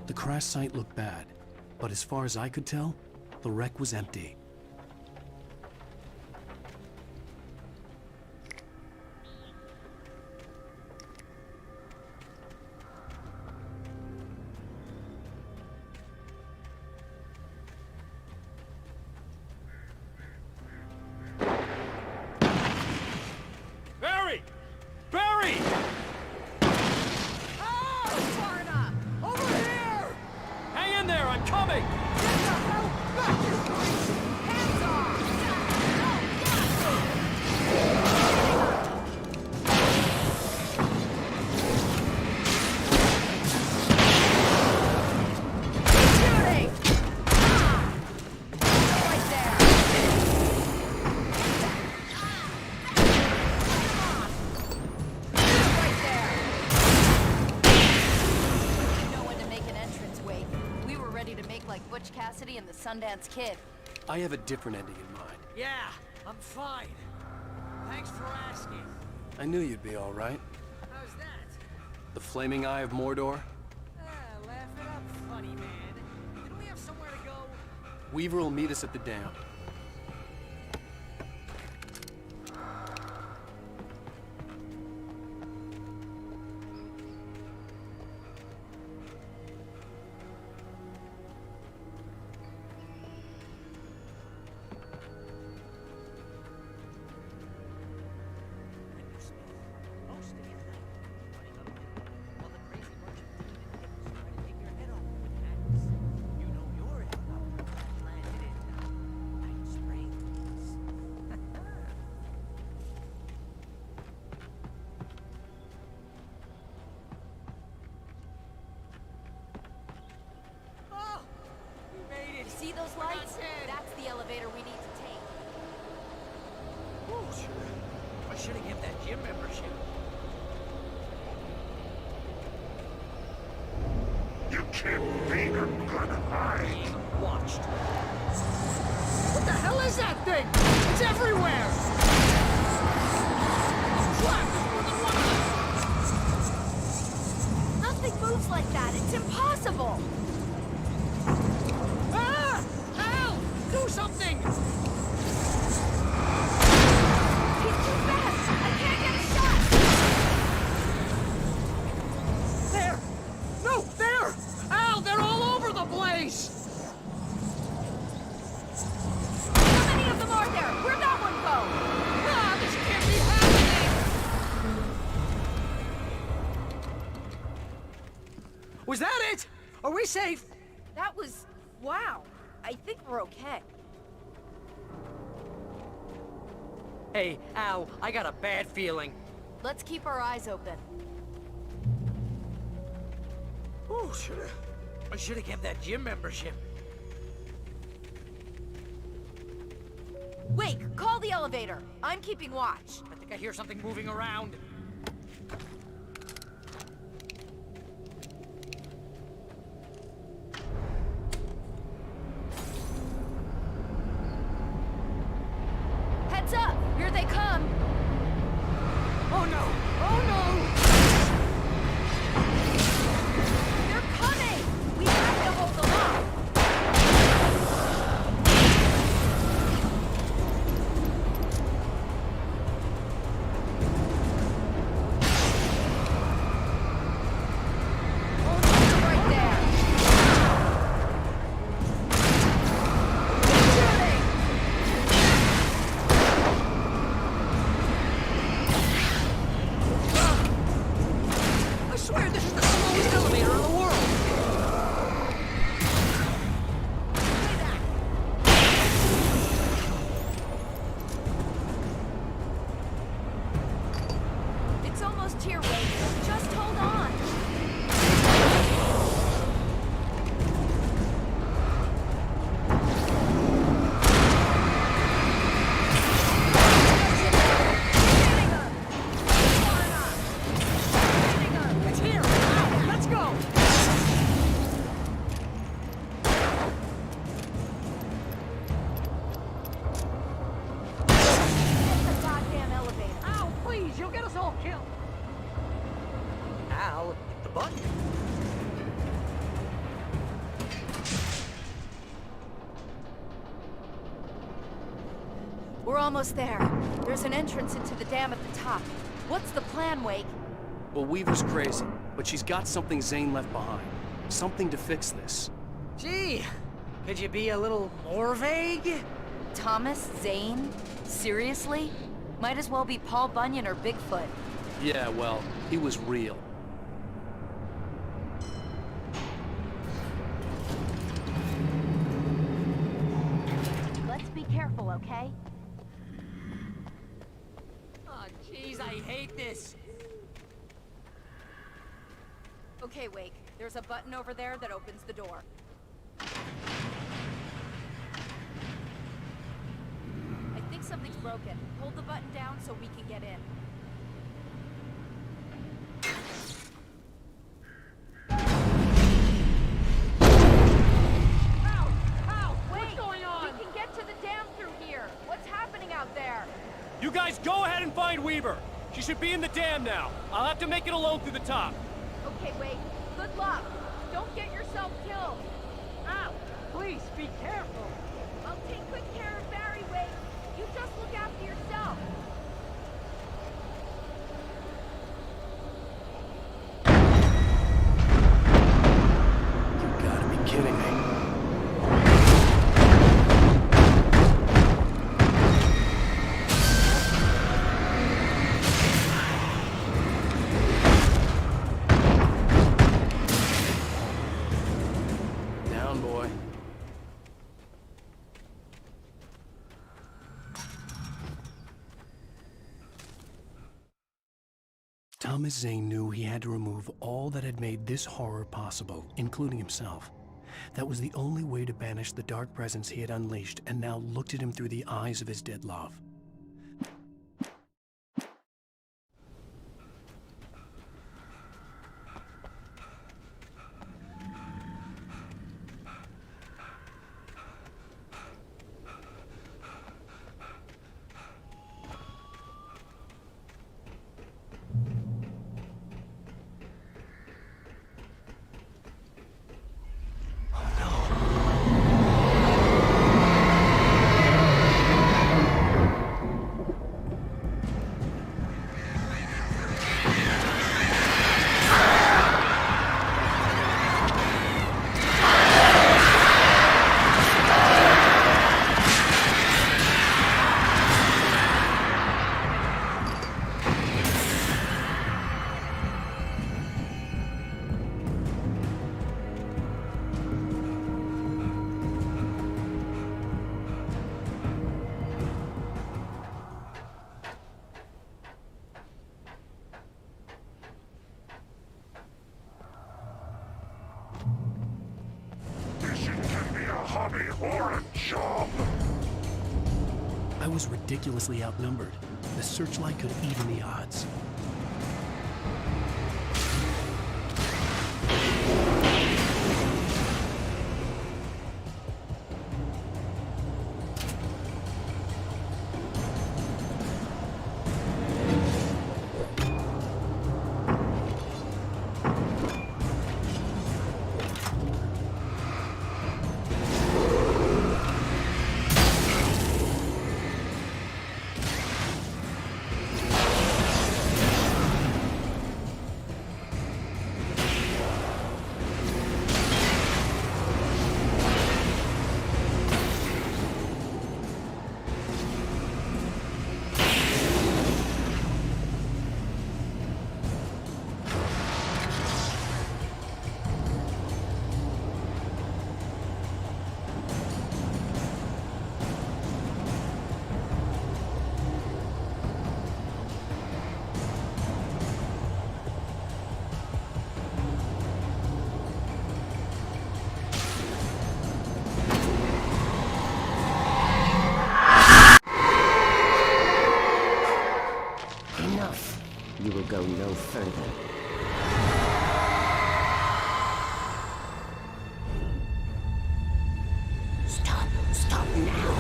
The crash site looked bad, but as far as I could tell, The wreck was empty. Barry! Barry! Oh, far enough! Over here! Hang in there, I'm coming! Hands off! Shooting! Right there! Right there! You know when to make an entrance, Wake. We were ready to make like Butch Cassidy and the Sundance Kid. I have a different ending in mind. Yeah, I'm fine. Thanks for asking. I knew you'd be all right. How's that? The flaming eye of Mordor? Laugh it up, funny man. Didn't we have somewhere to go? Weaver will meet us at the dam. See those lights? That's the elevator we need to take. Oh, I should have given that gym membership. You can't be gonna hide. Watched. What the hell is that thing? It's everywhere! Crap, there's more than one of them! Nothing moves like that. It's impossible. Ah! Al! Do something! He's too fast. I can't get a shot. There! No, there! Al, they're all over the place! How many of them are there? Where'd that one go? Ah, this can't be happening! Was that it? Are we safe? That was... wow. I think we're okay. Hey, Al, I got a bad feeling. Let's keep our eyes open. Oh, I should have kept that gym membership. Wake, call the elevator. I'm keeping watch. I think I hear something moving around. Heads up! Here they come! Oh no! Oh no! They're coming! We have to hold them off! almost there. There's an entrance into the dam at the top. What's the plan, Wake? Well, Weaver's crazy, but she's got something Zane left behind. Something to fix this. Gee, could you be a little more vague? Thomas Zane? Seriously? Might as well be Paul Bunyan or Bigfoot. Yeah, well, he was real. Let's be careful, okay? Oh, jeez, I hate this. Okay, Wake. There's a button over there that opens the door. I think something's broken. Hold the button down so we can get in. What's going on? We can get to the dam through here. What's happening out there? You guys go ahead and find Weaver. She should be in the dam now. I'll have to make it alone through the top. Okay, Wake. Good luck. Don't get yourself killed. Ow! Please, be careful. I'll take good care of Barry, Wake. You just look after yourself. You gotta be kidding me. Down, boy. Thomas Zane knew he had to remove all that had made this horror possible, including himself. That was the only way to banish the dark presence he had unleashed and now looked at him through the eyes of his dead love. hobby or a job. I was ridiculously outnumbered. The searchlight could even the odds. Enough. You will go no further. Stop now.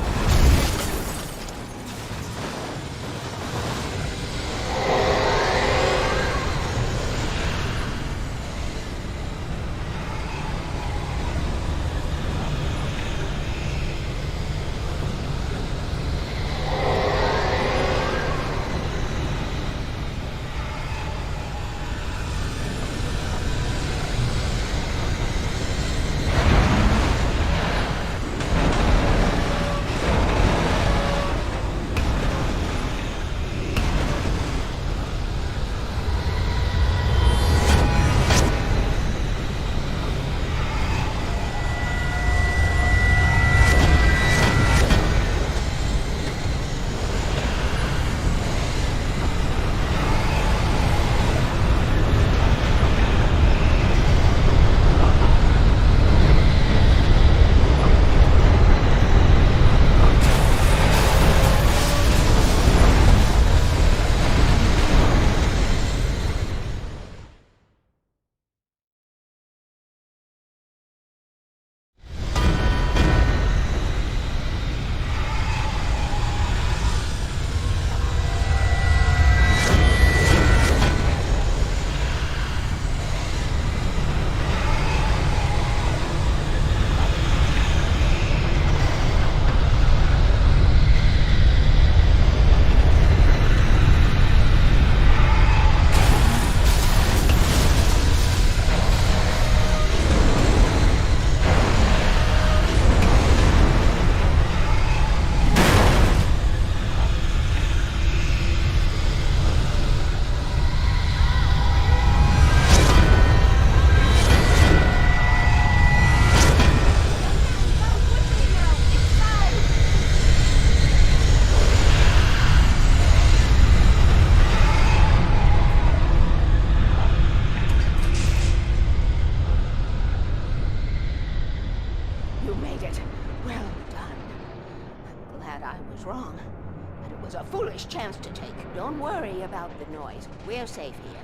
last chance to take. Don't worry about the noise. We're safe here.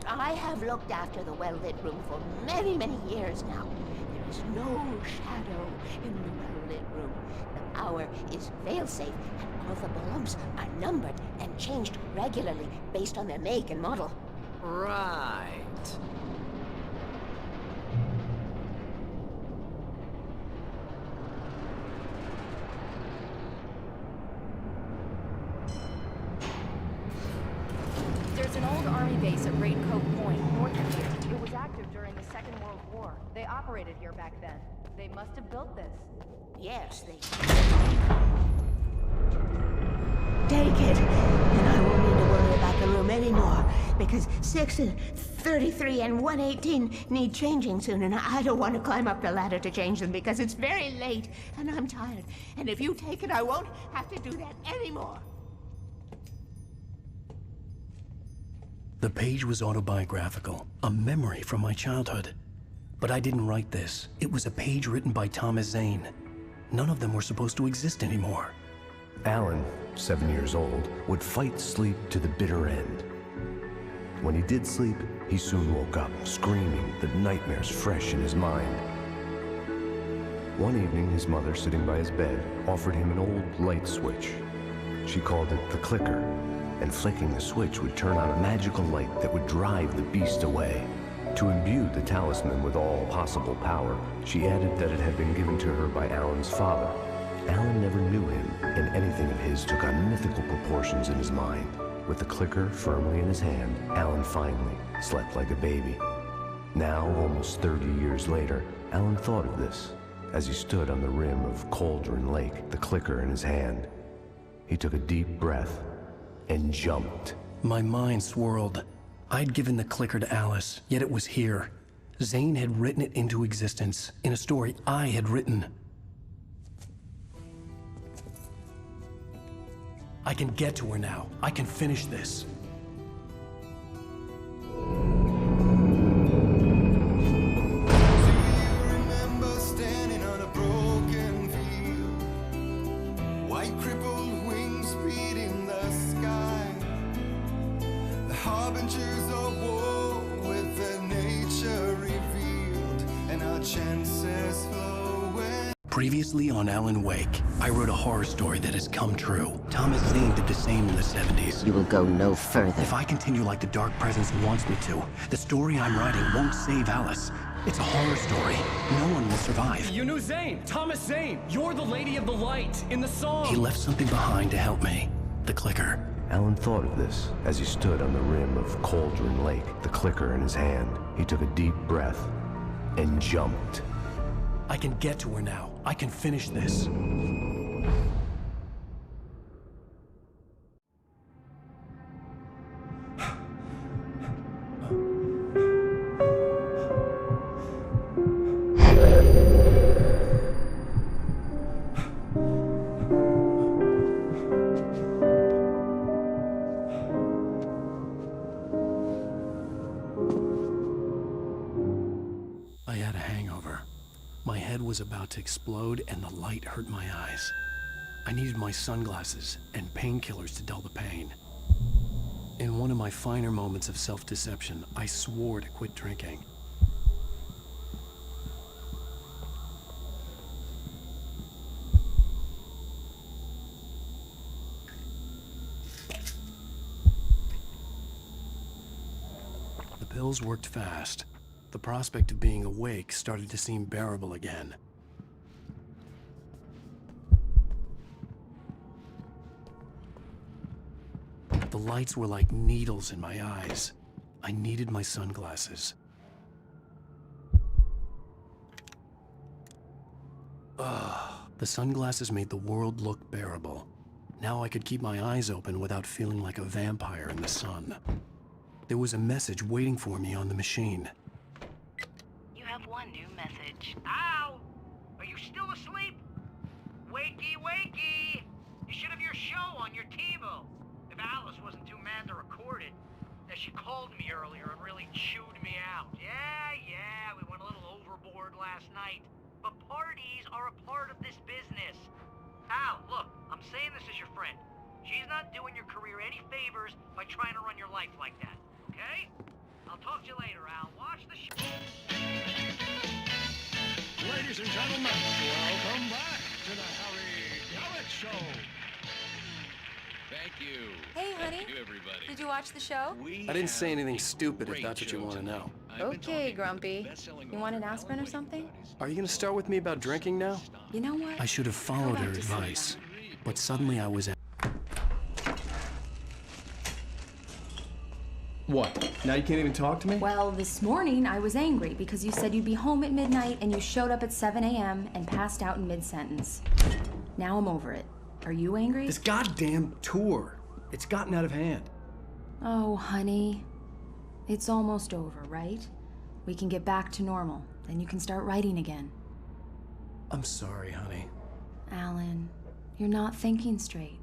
I have looked after the well-lit room for many, many years now. There is no shadow in the well-lit room. The power is fail-safe, and all the bulbs are numbered and changed regularly based on their make and model. Right. There's an old army base at Great Cove Point, north of here. It was active during the Second World War. They operated here back then. They must have built this. Yes, they... Take it, and I won't need to worry about the room anymore, because 6 and 33 and 118 need changing soon, and I don't want to climb up the ladder to change them because it's very late, and I'm tired. And if you take it, I won't have to do that anymore. The page was autobiographical, a memory from my childhood. But I didn't write this. It was a page written by Thomas Zane. None of them were supposed to exist anymore. Alan, 7 years old, would fight sleep to the bitter end. When he did sleep, he soon woke up, screaming, the nightmares fresh in his mind. One evening, his mother, sitting by his bed, offered him an old light switch. She called it the clicker, and flicking the switch would turn on a magical light that would drive the beast away. To imbue the talisman with all possible power, she added that it had been given to her by Alan's father. Alan never knew him, and anything of his took on mythical proportions in his mind. With the clicker firmly in his hand, Alan finally slept like a baby. Now, almost 30 years later, Alan thought of this as he stood on the rim of Cauldron Lake, the clicker in his hand. He took a deep breath and jumped. My mind swirled. I'd given the clicker to Alice, yet it was here. Zane had written it into existence, in a story I had written. I can get to her now. I can finish this. Remember standing on a broken field, white crippled wings beating the sky, the harbingers of war with the nature revealed, and our chances flowing. Previously on Alan Wake, I wrote a horror story that has come true. Thomas Zane did the same in the 70s. You will go no further. If I continue like the Dark Presence wants me to, the story I'm writing won't save Alice. It's a horror story. No one will survive. You knew Zane! Thomas Zane! You're the Lady of the Light in the song! He left something behind to help me. The clicker. Alan thought of this as he stood on the rim of Cauldron Lake, the clicker in his hand. He took a deep breath and jumped. I can get to her now. I can finish this. I had a hangover. My head was about to explode and the light hurt my eyes. I needed my sunglasses and painkillers to dull the pain. In one of my finer moments of self-deception, I swore to quit drinking. The pills worked fast. The prospect of being awake started to seem bearable again. The lights were like needles in my eyes. I needed my sunglasses. The sunglasses made the world look bearable. Now I could keep my eyes open without feeling like a vampire in the sun. There was a message waiting for me on the machine. You have one new message. Ow! Are you still asleep? Wakey, wakey! You should have your show on your TiVo. If Alice wasn't too mad to record it. As she called me earlier and really chewed me out. Yeah, we went a little overboard last night. But parties are a part of this business. Al, look, I'm saying this as your friend. She's not doing your career any favors by trying to run your life like that, okay? I'll talk to you later, Al. Watch the show. Ladies and gentlemen, welcome back to the Harry Dalit Show. Thank you. Hey, honey. Thank you, everybody. Did you watch the show? I didn't say anything stupid if that's what you want to know. Okay, Grumpy. You want an aspirin or something? Are you going to start with me about drinking now? You know what? I should have followed her advice, but suddenly I was. What? Now you can't even talk to me? Well, this morning I was angry because you said you'd be home at midnight and you showed up at 7 a.m. and passed out in mid-sentence. Now I'm over it. Are you angry? This goddamn tour. It's gotten out of hand. Oh, honey. It's almost over, right? We can get back to normal. Then you can start writing again. I'm sorry, honey. Alan, you're not thinking straight.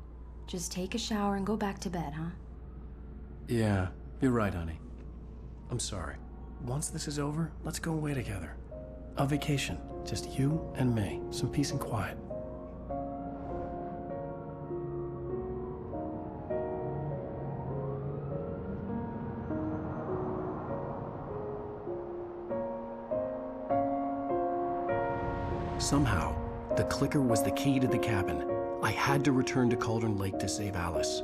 Just take a shower and go back to bed, huh? Yeah, you're right, honey. I'm sorry. Once this is over, let's go away together. A vacation. Just you and me. Some peace and quiet. Somehow, the clicker was the key to the cabin. I had to return to Cauldron Lake to save Alice.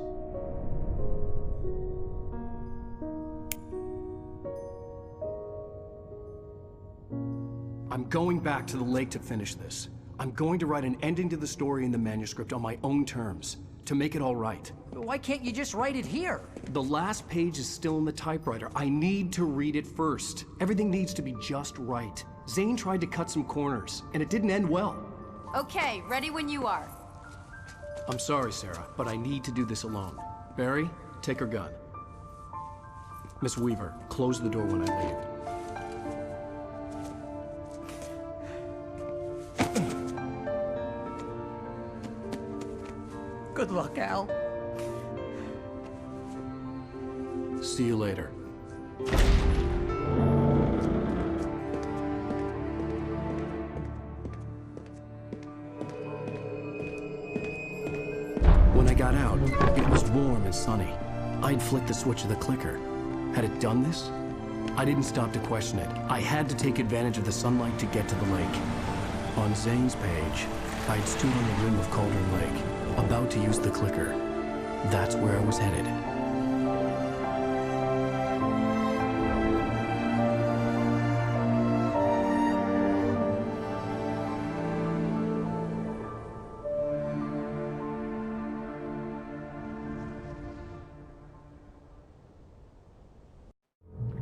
I'm going back to the lake to finish this. I'm going to write an ending to the story in the manuscript on my own terms, to make it all right. Why can't you just write it here? The last page is still in the typewriter. I need to read it first. Everything needs to be just right. Zane tried to cut some corners, and it didn't end well. Okay, ready when you are. I'm sorry, Sarah, but I need to do this alone. Barry, take her gun. Miss Weaver, close the door when I leave. Good luck, Al. See you later. When I got out, it was warm and sunny. I'd flicked the switch of the clicker. Had it done this? I didn't stop to question it. I had to take advantage of the sunlight to get to the lake. On Zane's page, I'd stood on the rim of Cauldron Lake, about to use the clicker. That's where I was headed.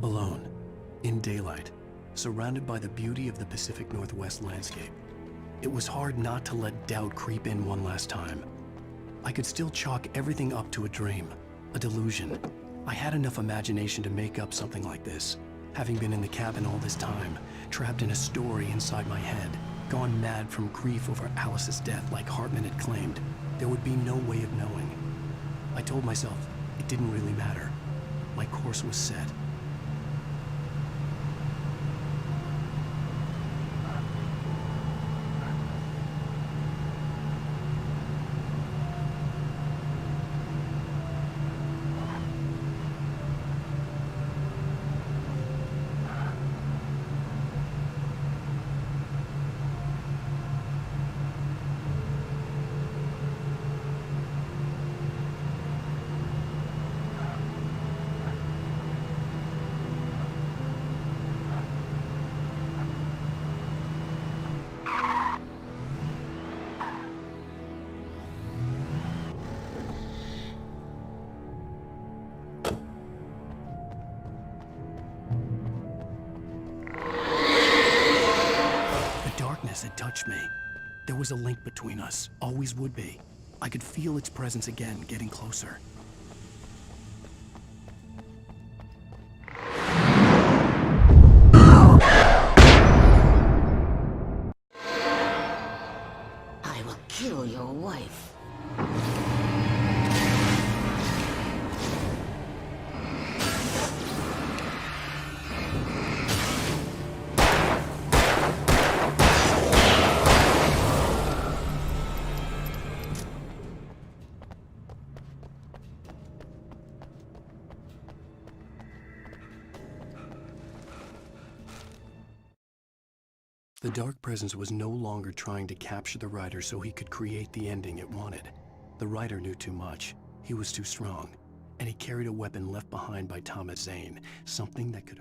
Alone, in daylight, surrounded by the beauty of the Pacific Northwest landscape, it was hard not to let doubt creep in one last time. I could still chalk everything up to a dream, a delusion. I had enough imagination to make up something like this, having been in the cabin all this time, trapped in a story inside my head, gone mad from grief over Alice's death like Hartman had claimed. There would be no way of knowing. I told myself it didn't really matter. My course was set. Had touched me. There was a link between us, always would be. I could feel its presence again, getting closer. I will kill your wife. The Dark Presence was no longer trying to capture the writer so he could create the ending it wanted. The writer knew too much. He was too strong. And he carried a weapon left behind by Thomas Zane, something that could...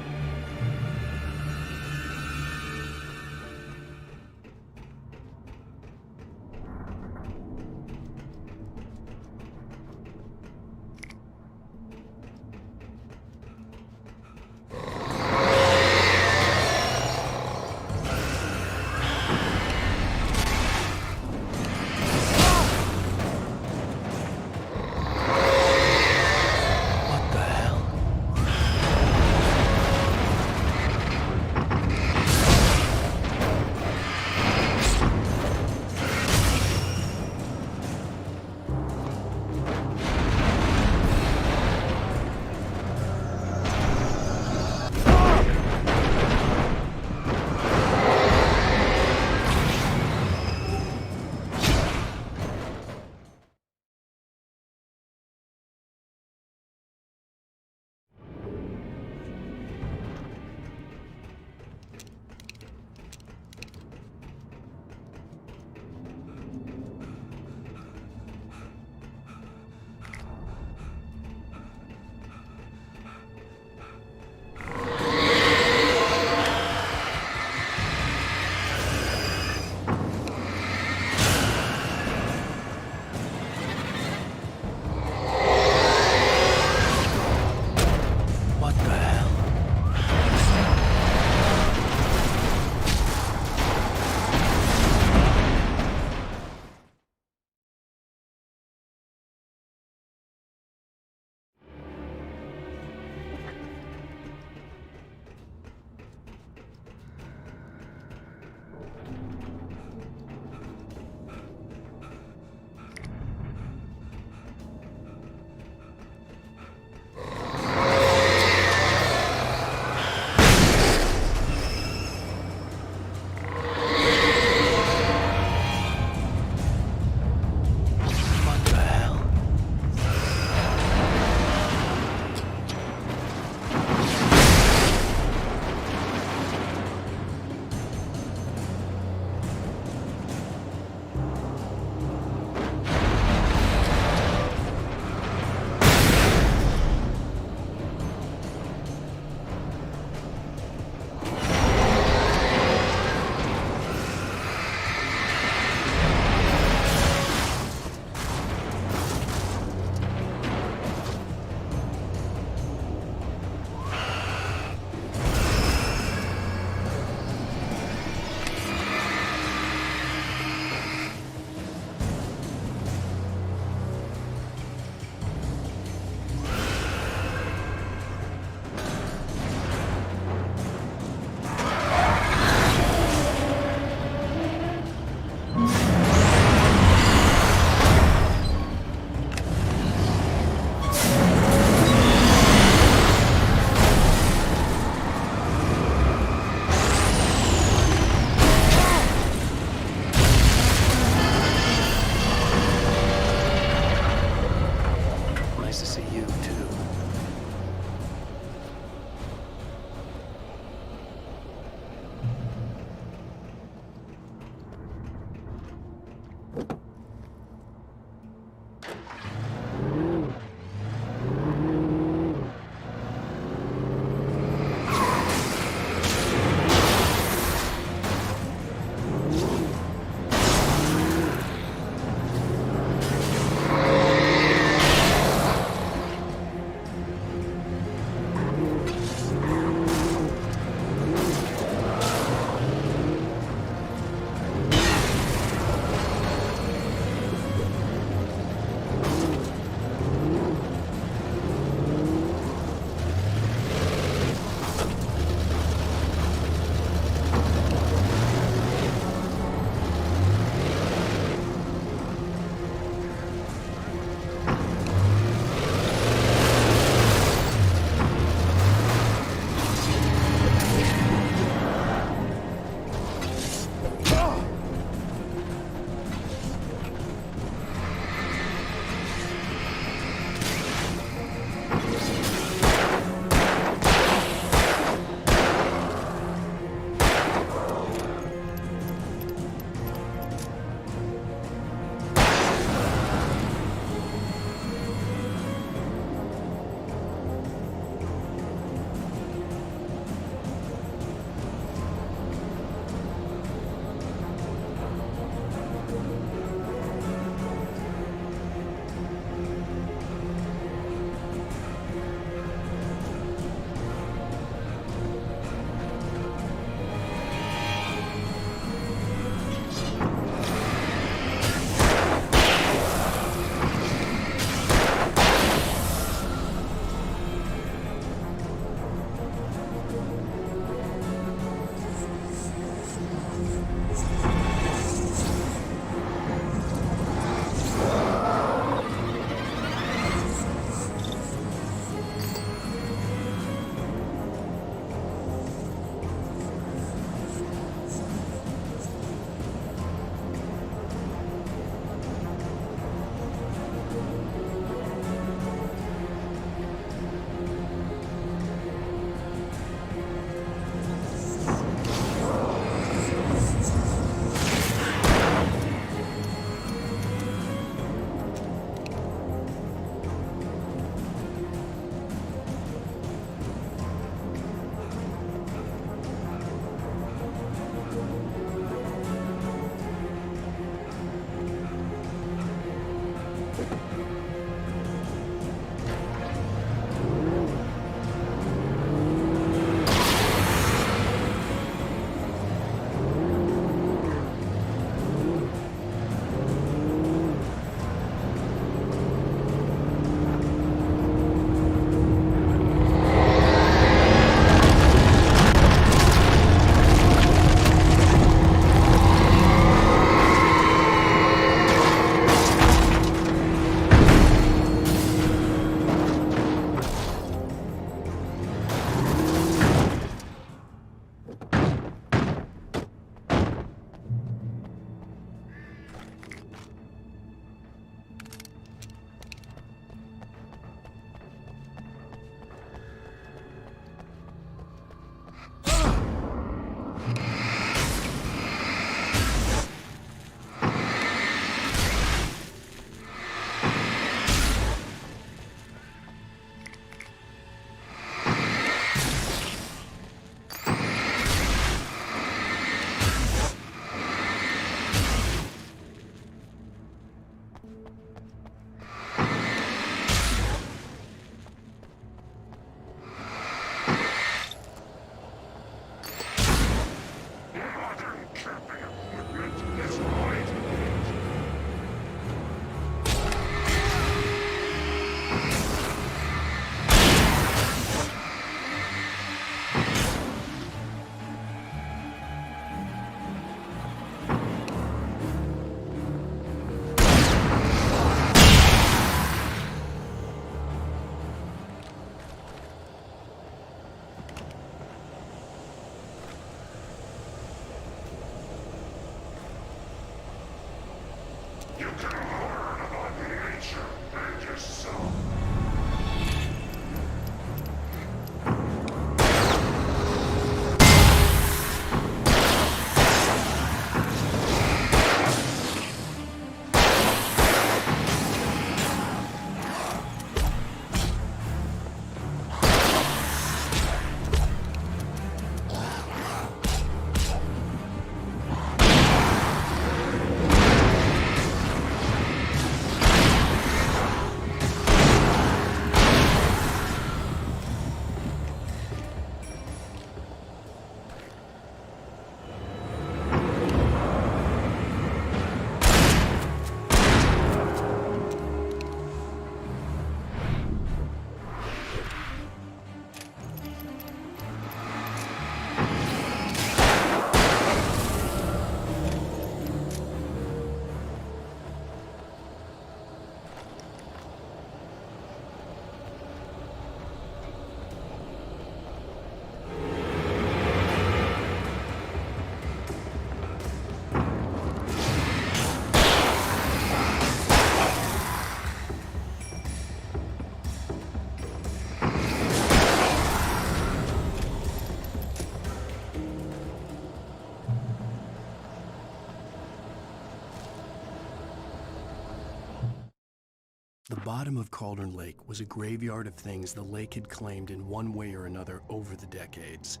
The bottom of Cauldron Lake was a graveyard of things the lake had claimed in one way or another over the decades.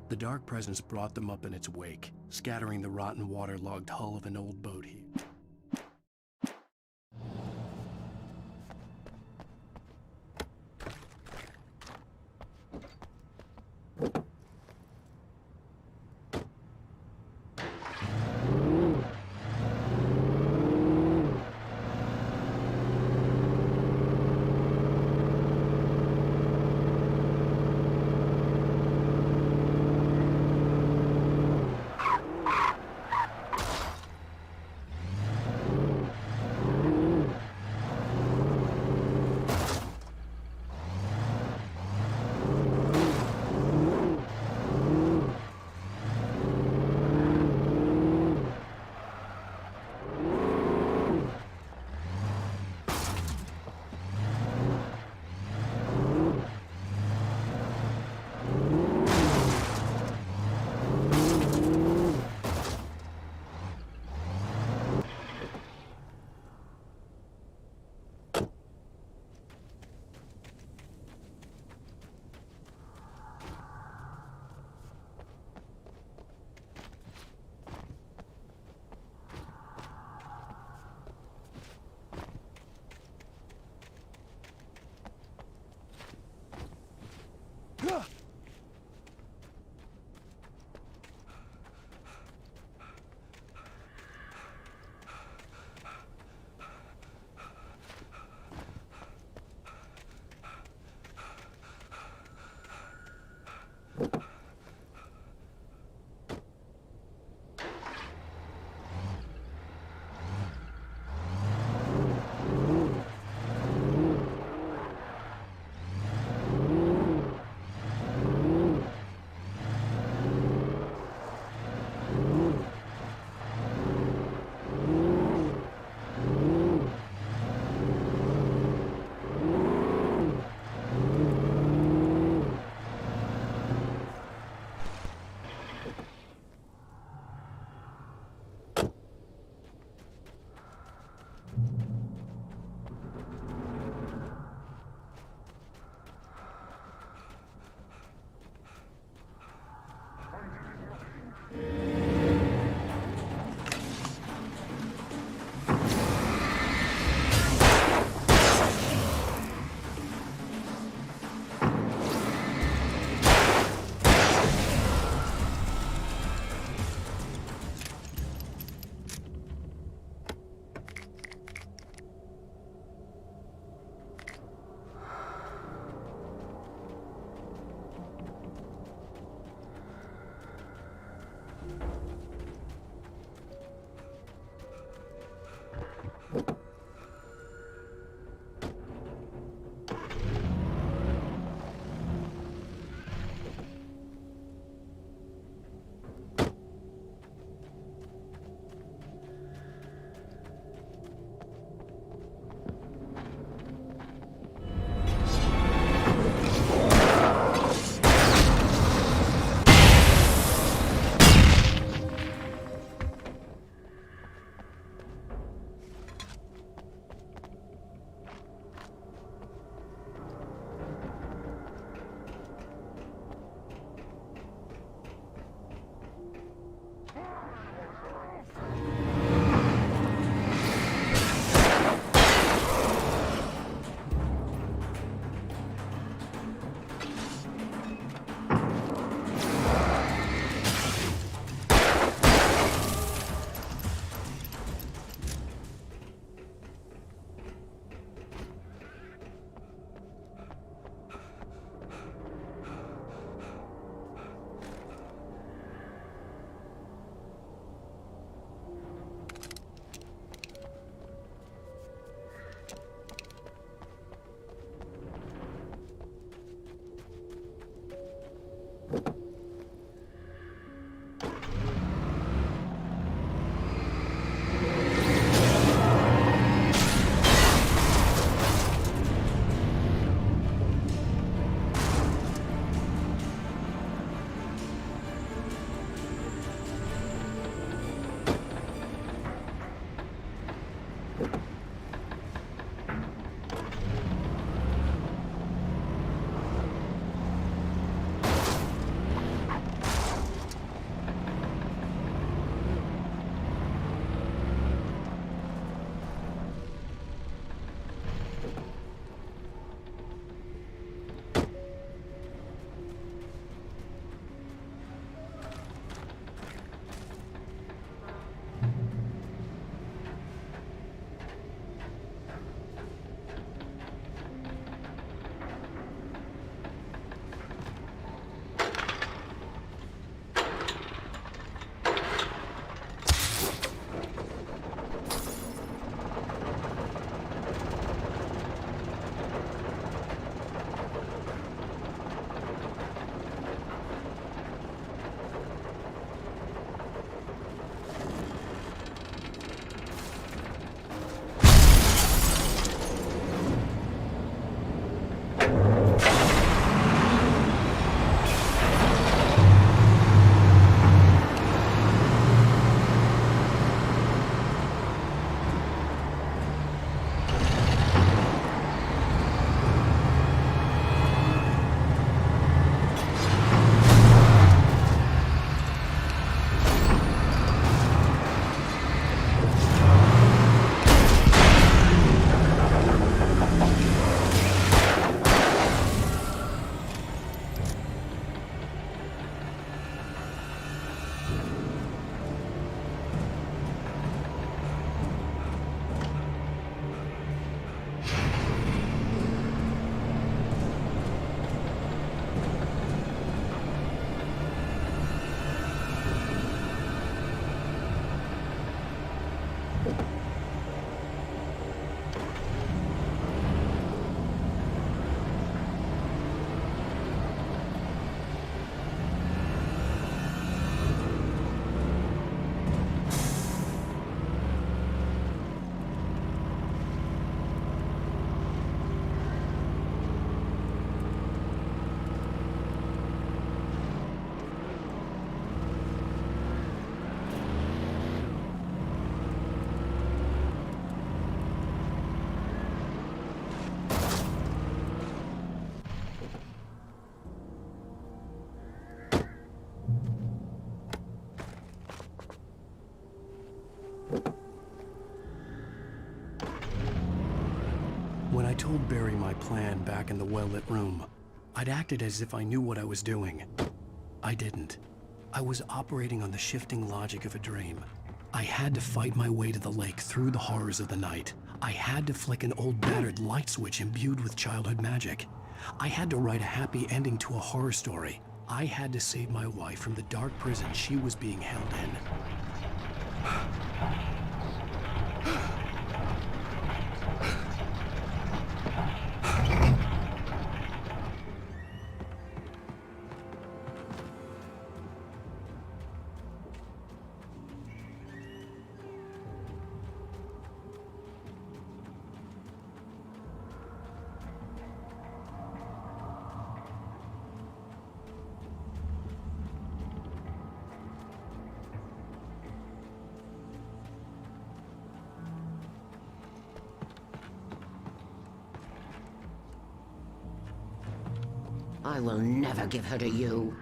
The dark presence brought them up in its wake, scattering the rotten waterlogged hull of an old boat heap. told Barry my plan back in the well-lit room. I'd acted as if I knew what I was doing. I didn't. I was operating on the shifting logic of a dream. I had to fight my way to the lake through the horrors of the night. I had to flick an old battered light switch imbued with childhood magic. I had to write a happy ending to a horror story. I had to save my wife from the dark prison she was being held in. I will never give her to you.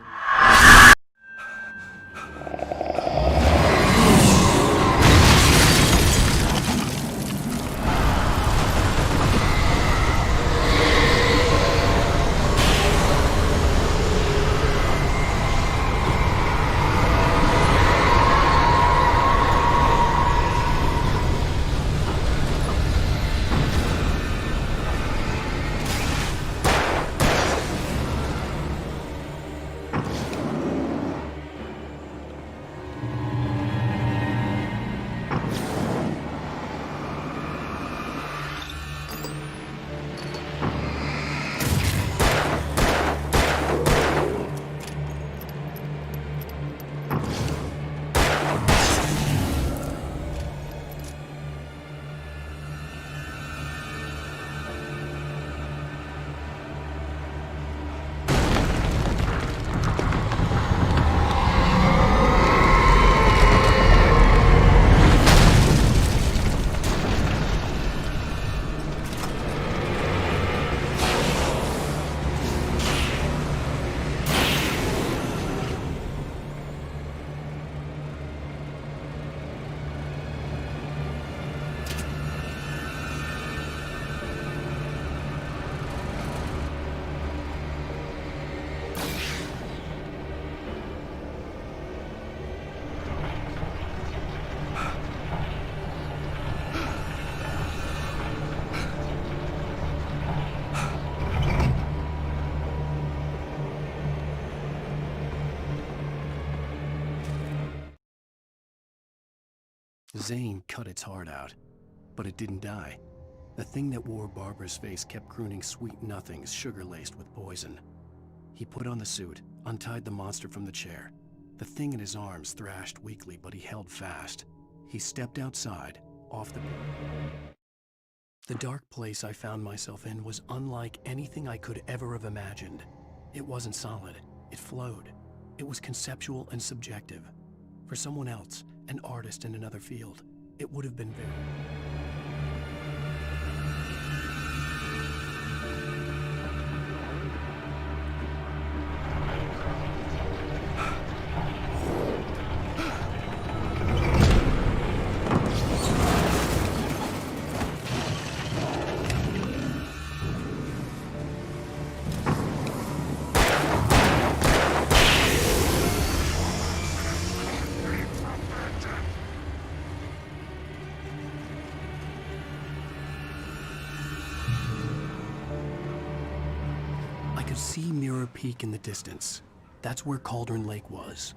Zane cut its heart out, but it didn't die. The thing that wore Barbara's face kept crooning sweet nothings sugar-laced with poison. He put on the suit, untied the monster from the chair. The thing in his arms thrashed weakly, but he held fast. He stepped outside, off the... The dark place I found myself in was unlike anything I could ever have imagined. It wasn't solid. It flowed. It was conceptual and subjective. For someone else, an artist in another field, it would have been very... I could see Mirror Peak in the distance. That's where Cauldron Lake was.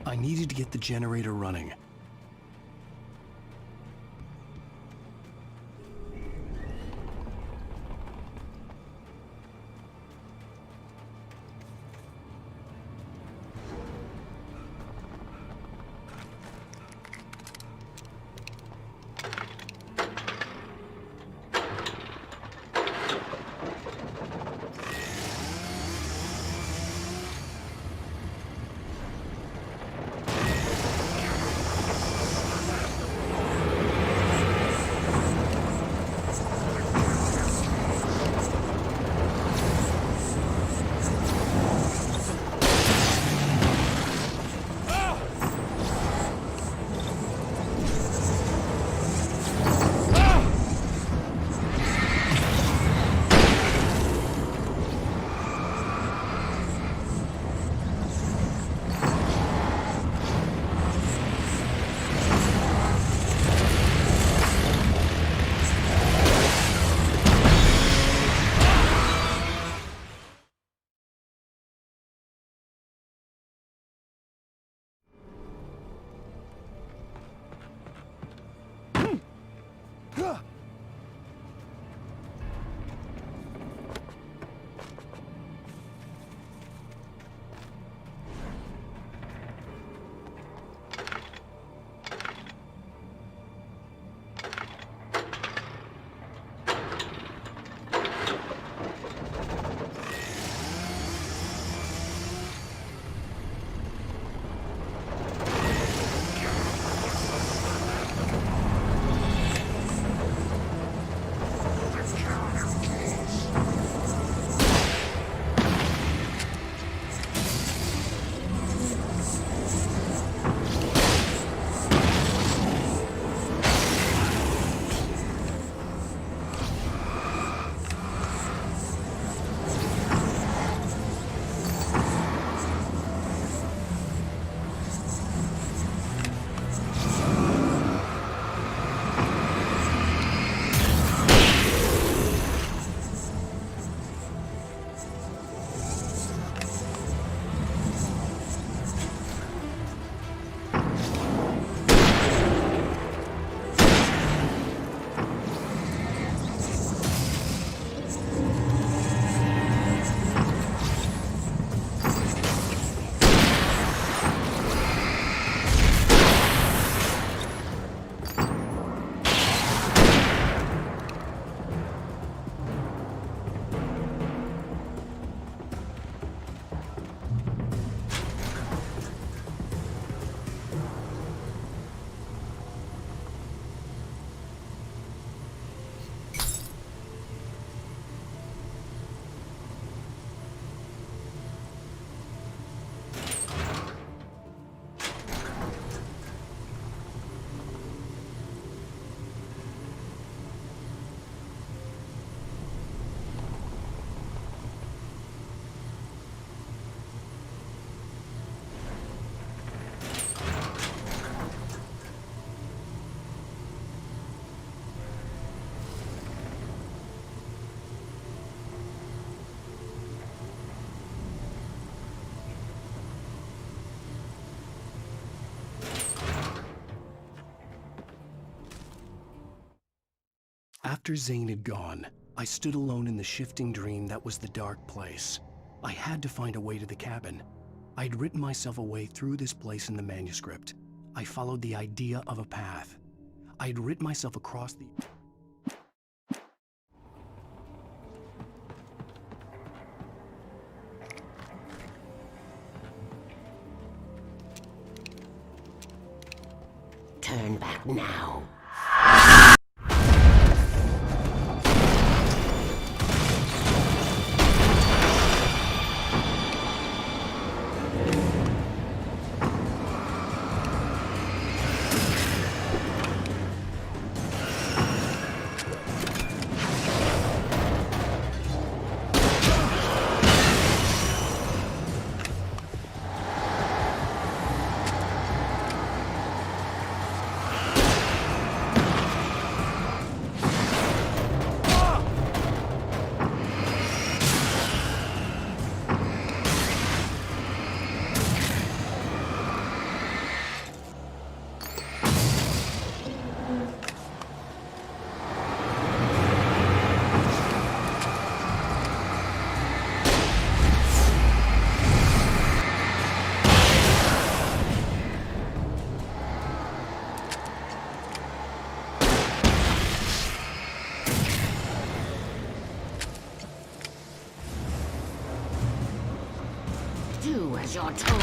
I needed to get the generator running. After Zane had gone, I stood alone in the shifting dream that was the dark place. I had to find a way to the cabin. I'd written myself a way through this place in the manuscript. I followed the idea of a path. I'd written myself across the... Turn back now. Do as you're told.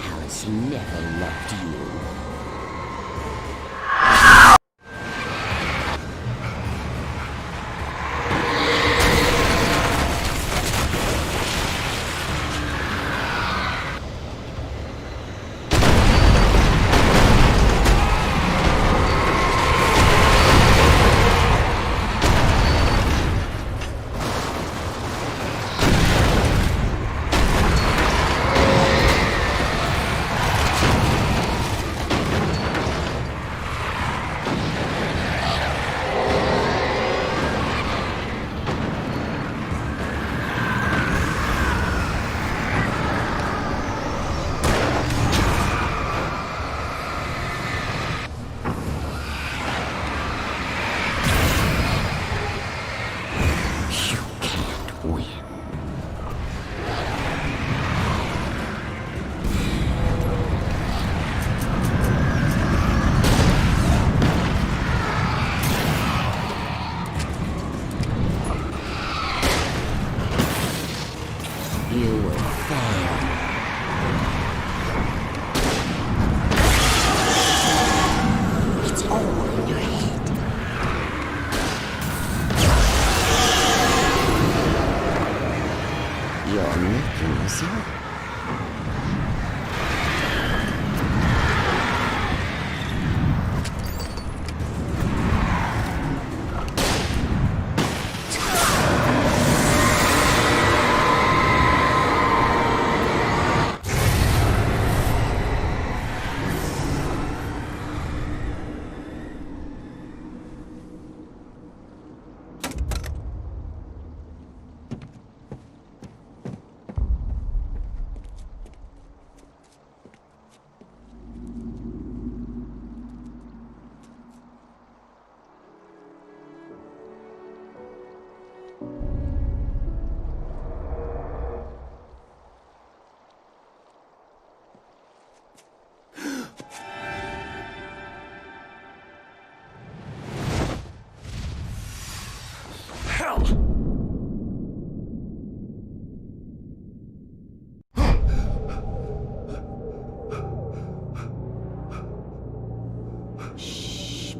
Alice never loved you.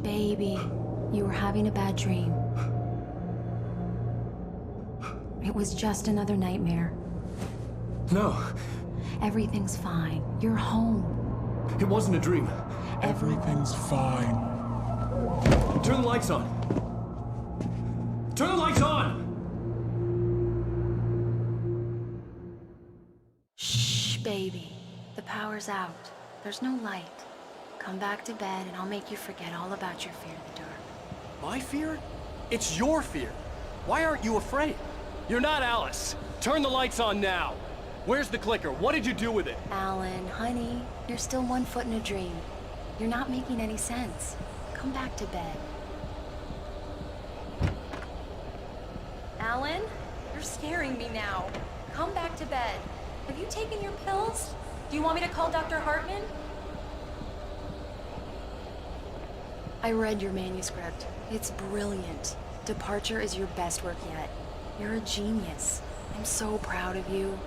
Baby, you were having a bad dream. It was just another nightmare. No. Everything's fine. You're home. It wasn't a dream. Everything's fine. Turn the lights on. Turn the lights on! Shh, baby. The power's out. There's no light. Come back to bed and I'll make you forget all about your fear of the dark. My fear? It's your fear. Why aren't you afraid? You're not Alice. Turn the lights on now. Where's the clicker? What did you do with it? Alan, honey, you're still 1 foot in a dream. You're not making any sense. Come back to bed. Alan, you're scaring me now. Come back to bed. Have you taken your pills? Do you want me to call Dr. Hartman? I read your manuscript. It's brilliant. Departure is your best work yet. You're a genius. I'm so proud of you.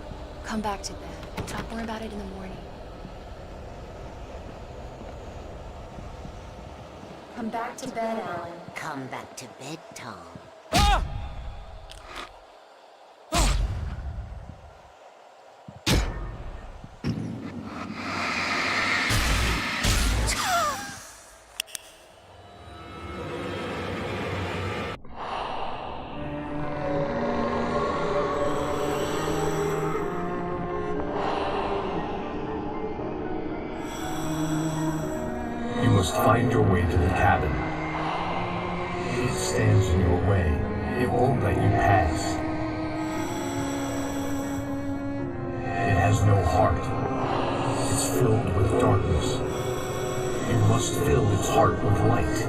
Come back to bed. We'll talk more about it in the morning. Come back to bed, Alan. Come back to bed, Tom. Ah! You must find your way to the cabin. It stands in your way. It won't let you pass. It has no heart. It's filled with darkness. You must fill its heart with light.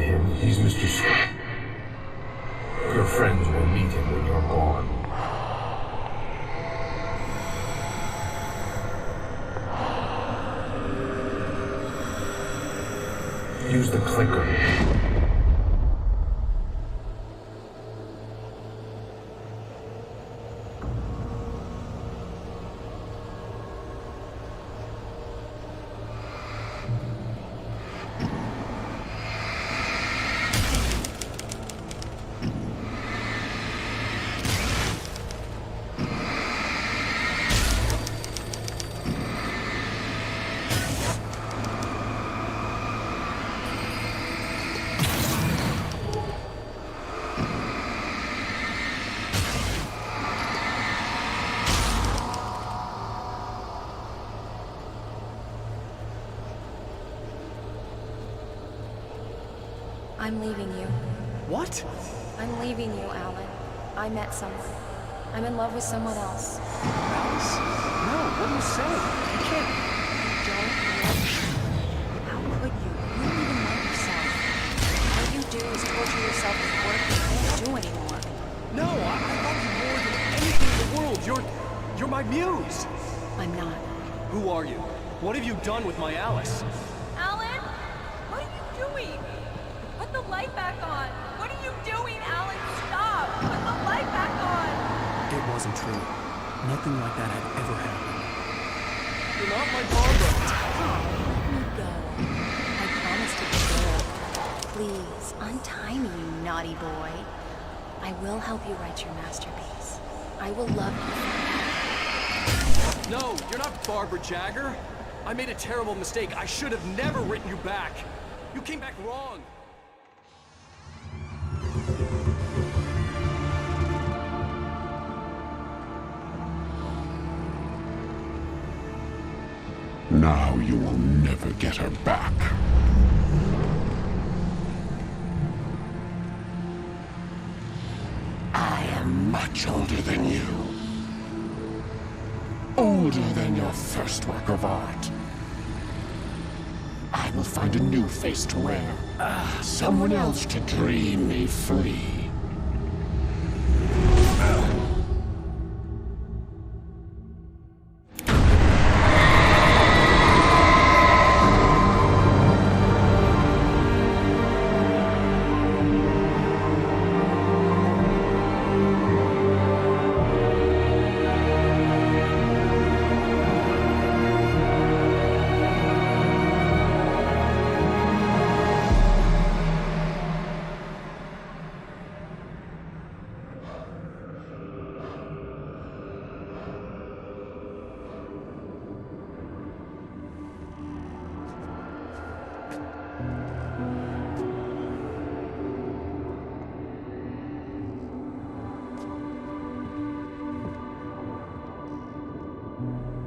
him. He's Mr. Scott. Your friends will meet him when you're gone. Use the clicker. I'm leaving you. What? I'm leaving you, Alan. I met someone. I'm in love with someone else. Alice? No, what are you saying? You can't. Don't love me. How could you? You don't even love yourself. All you do is torture yourself with work you can't do anymore. No, I love you more than anything in the world. You're my muse. I'm not. Who are you? What have you done with my Alice? Alan? What are you doing? Put the light back on. What are you doing, Alan? Stop! Put the light back on! It wasn't true. Nothing like that had ever happened. You're not my Barbara. Let me go. I promise to be good. Please, untie me, you naughty boy. I will help you write your masterpiece. I will love you forever. No, you're not Barbara Jagger. I made a terrible mistake. I should have never written you back. You came back wrong. Now you will never get her back. I am much older than you. Older than your first work of art. I will find a new face to wear. Someone else to dream me free.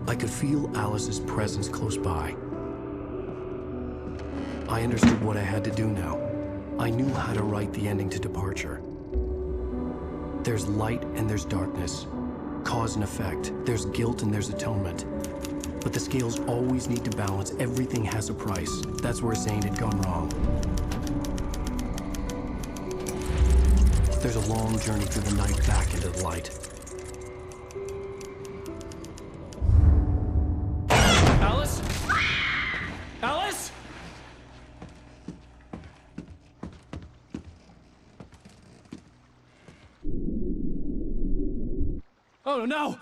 I could feel Alice's presence close by. I understood what I had to do now. I knew how to write the ending to Departure. There's light and there's darkness. Cause and effect. There's guilt and there's atonement. But the scales always need to balance. Everything has a price. That's where Zane had gone wrong. There's a long journey through the night back into the light. Alice? Alice? Oh no!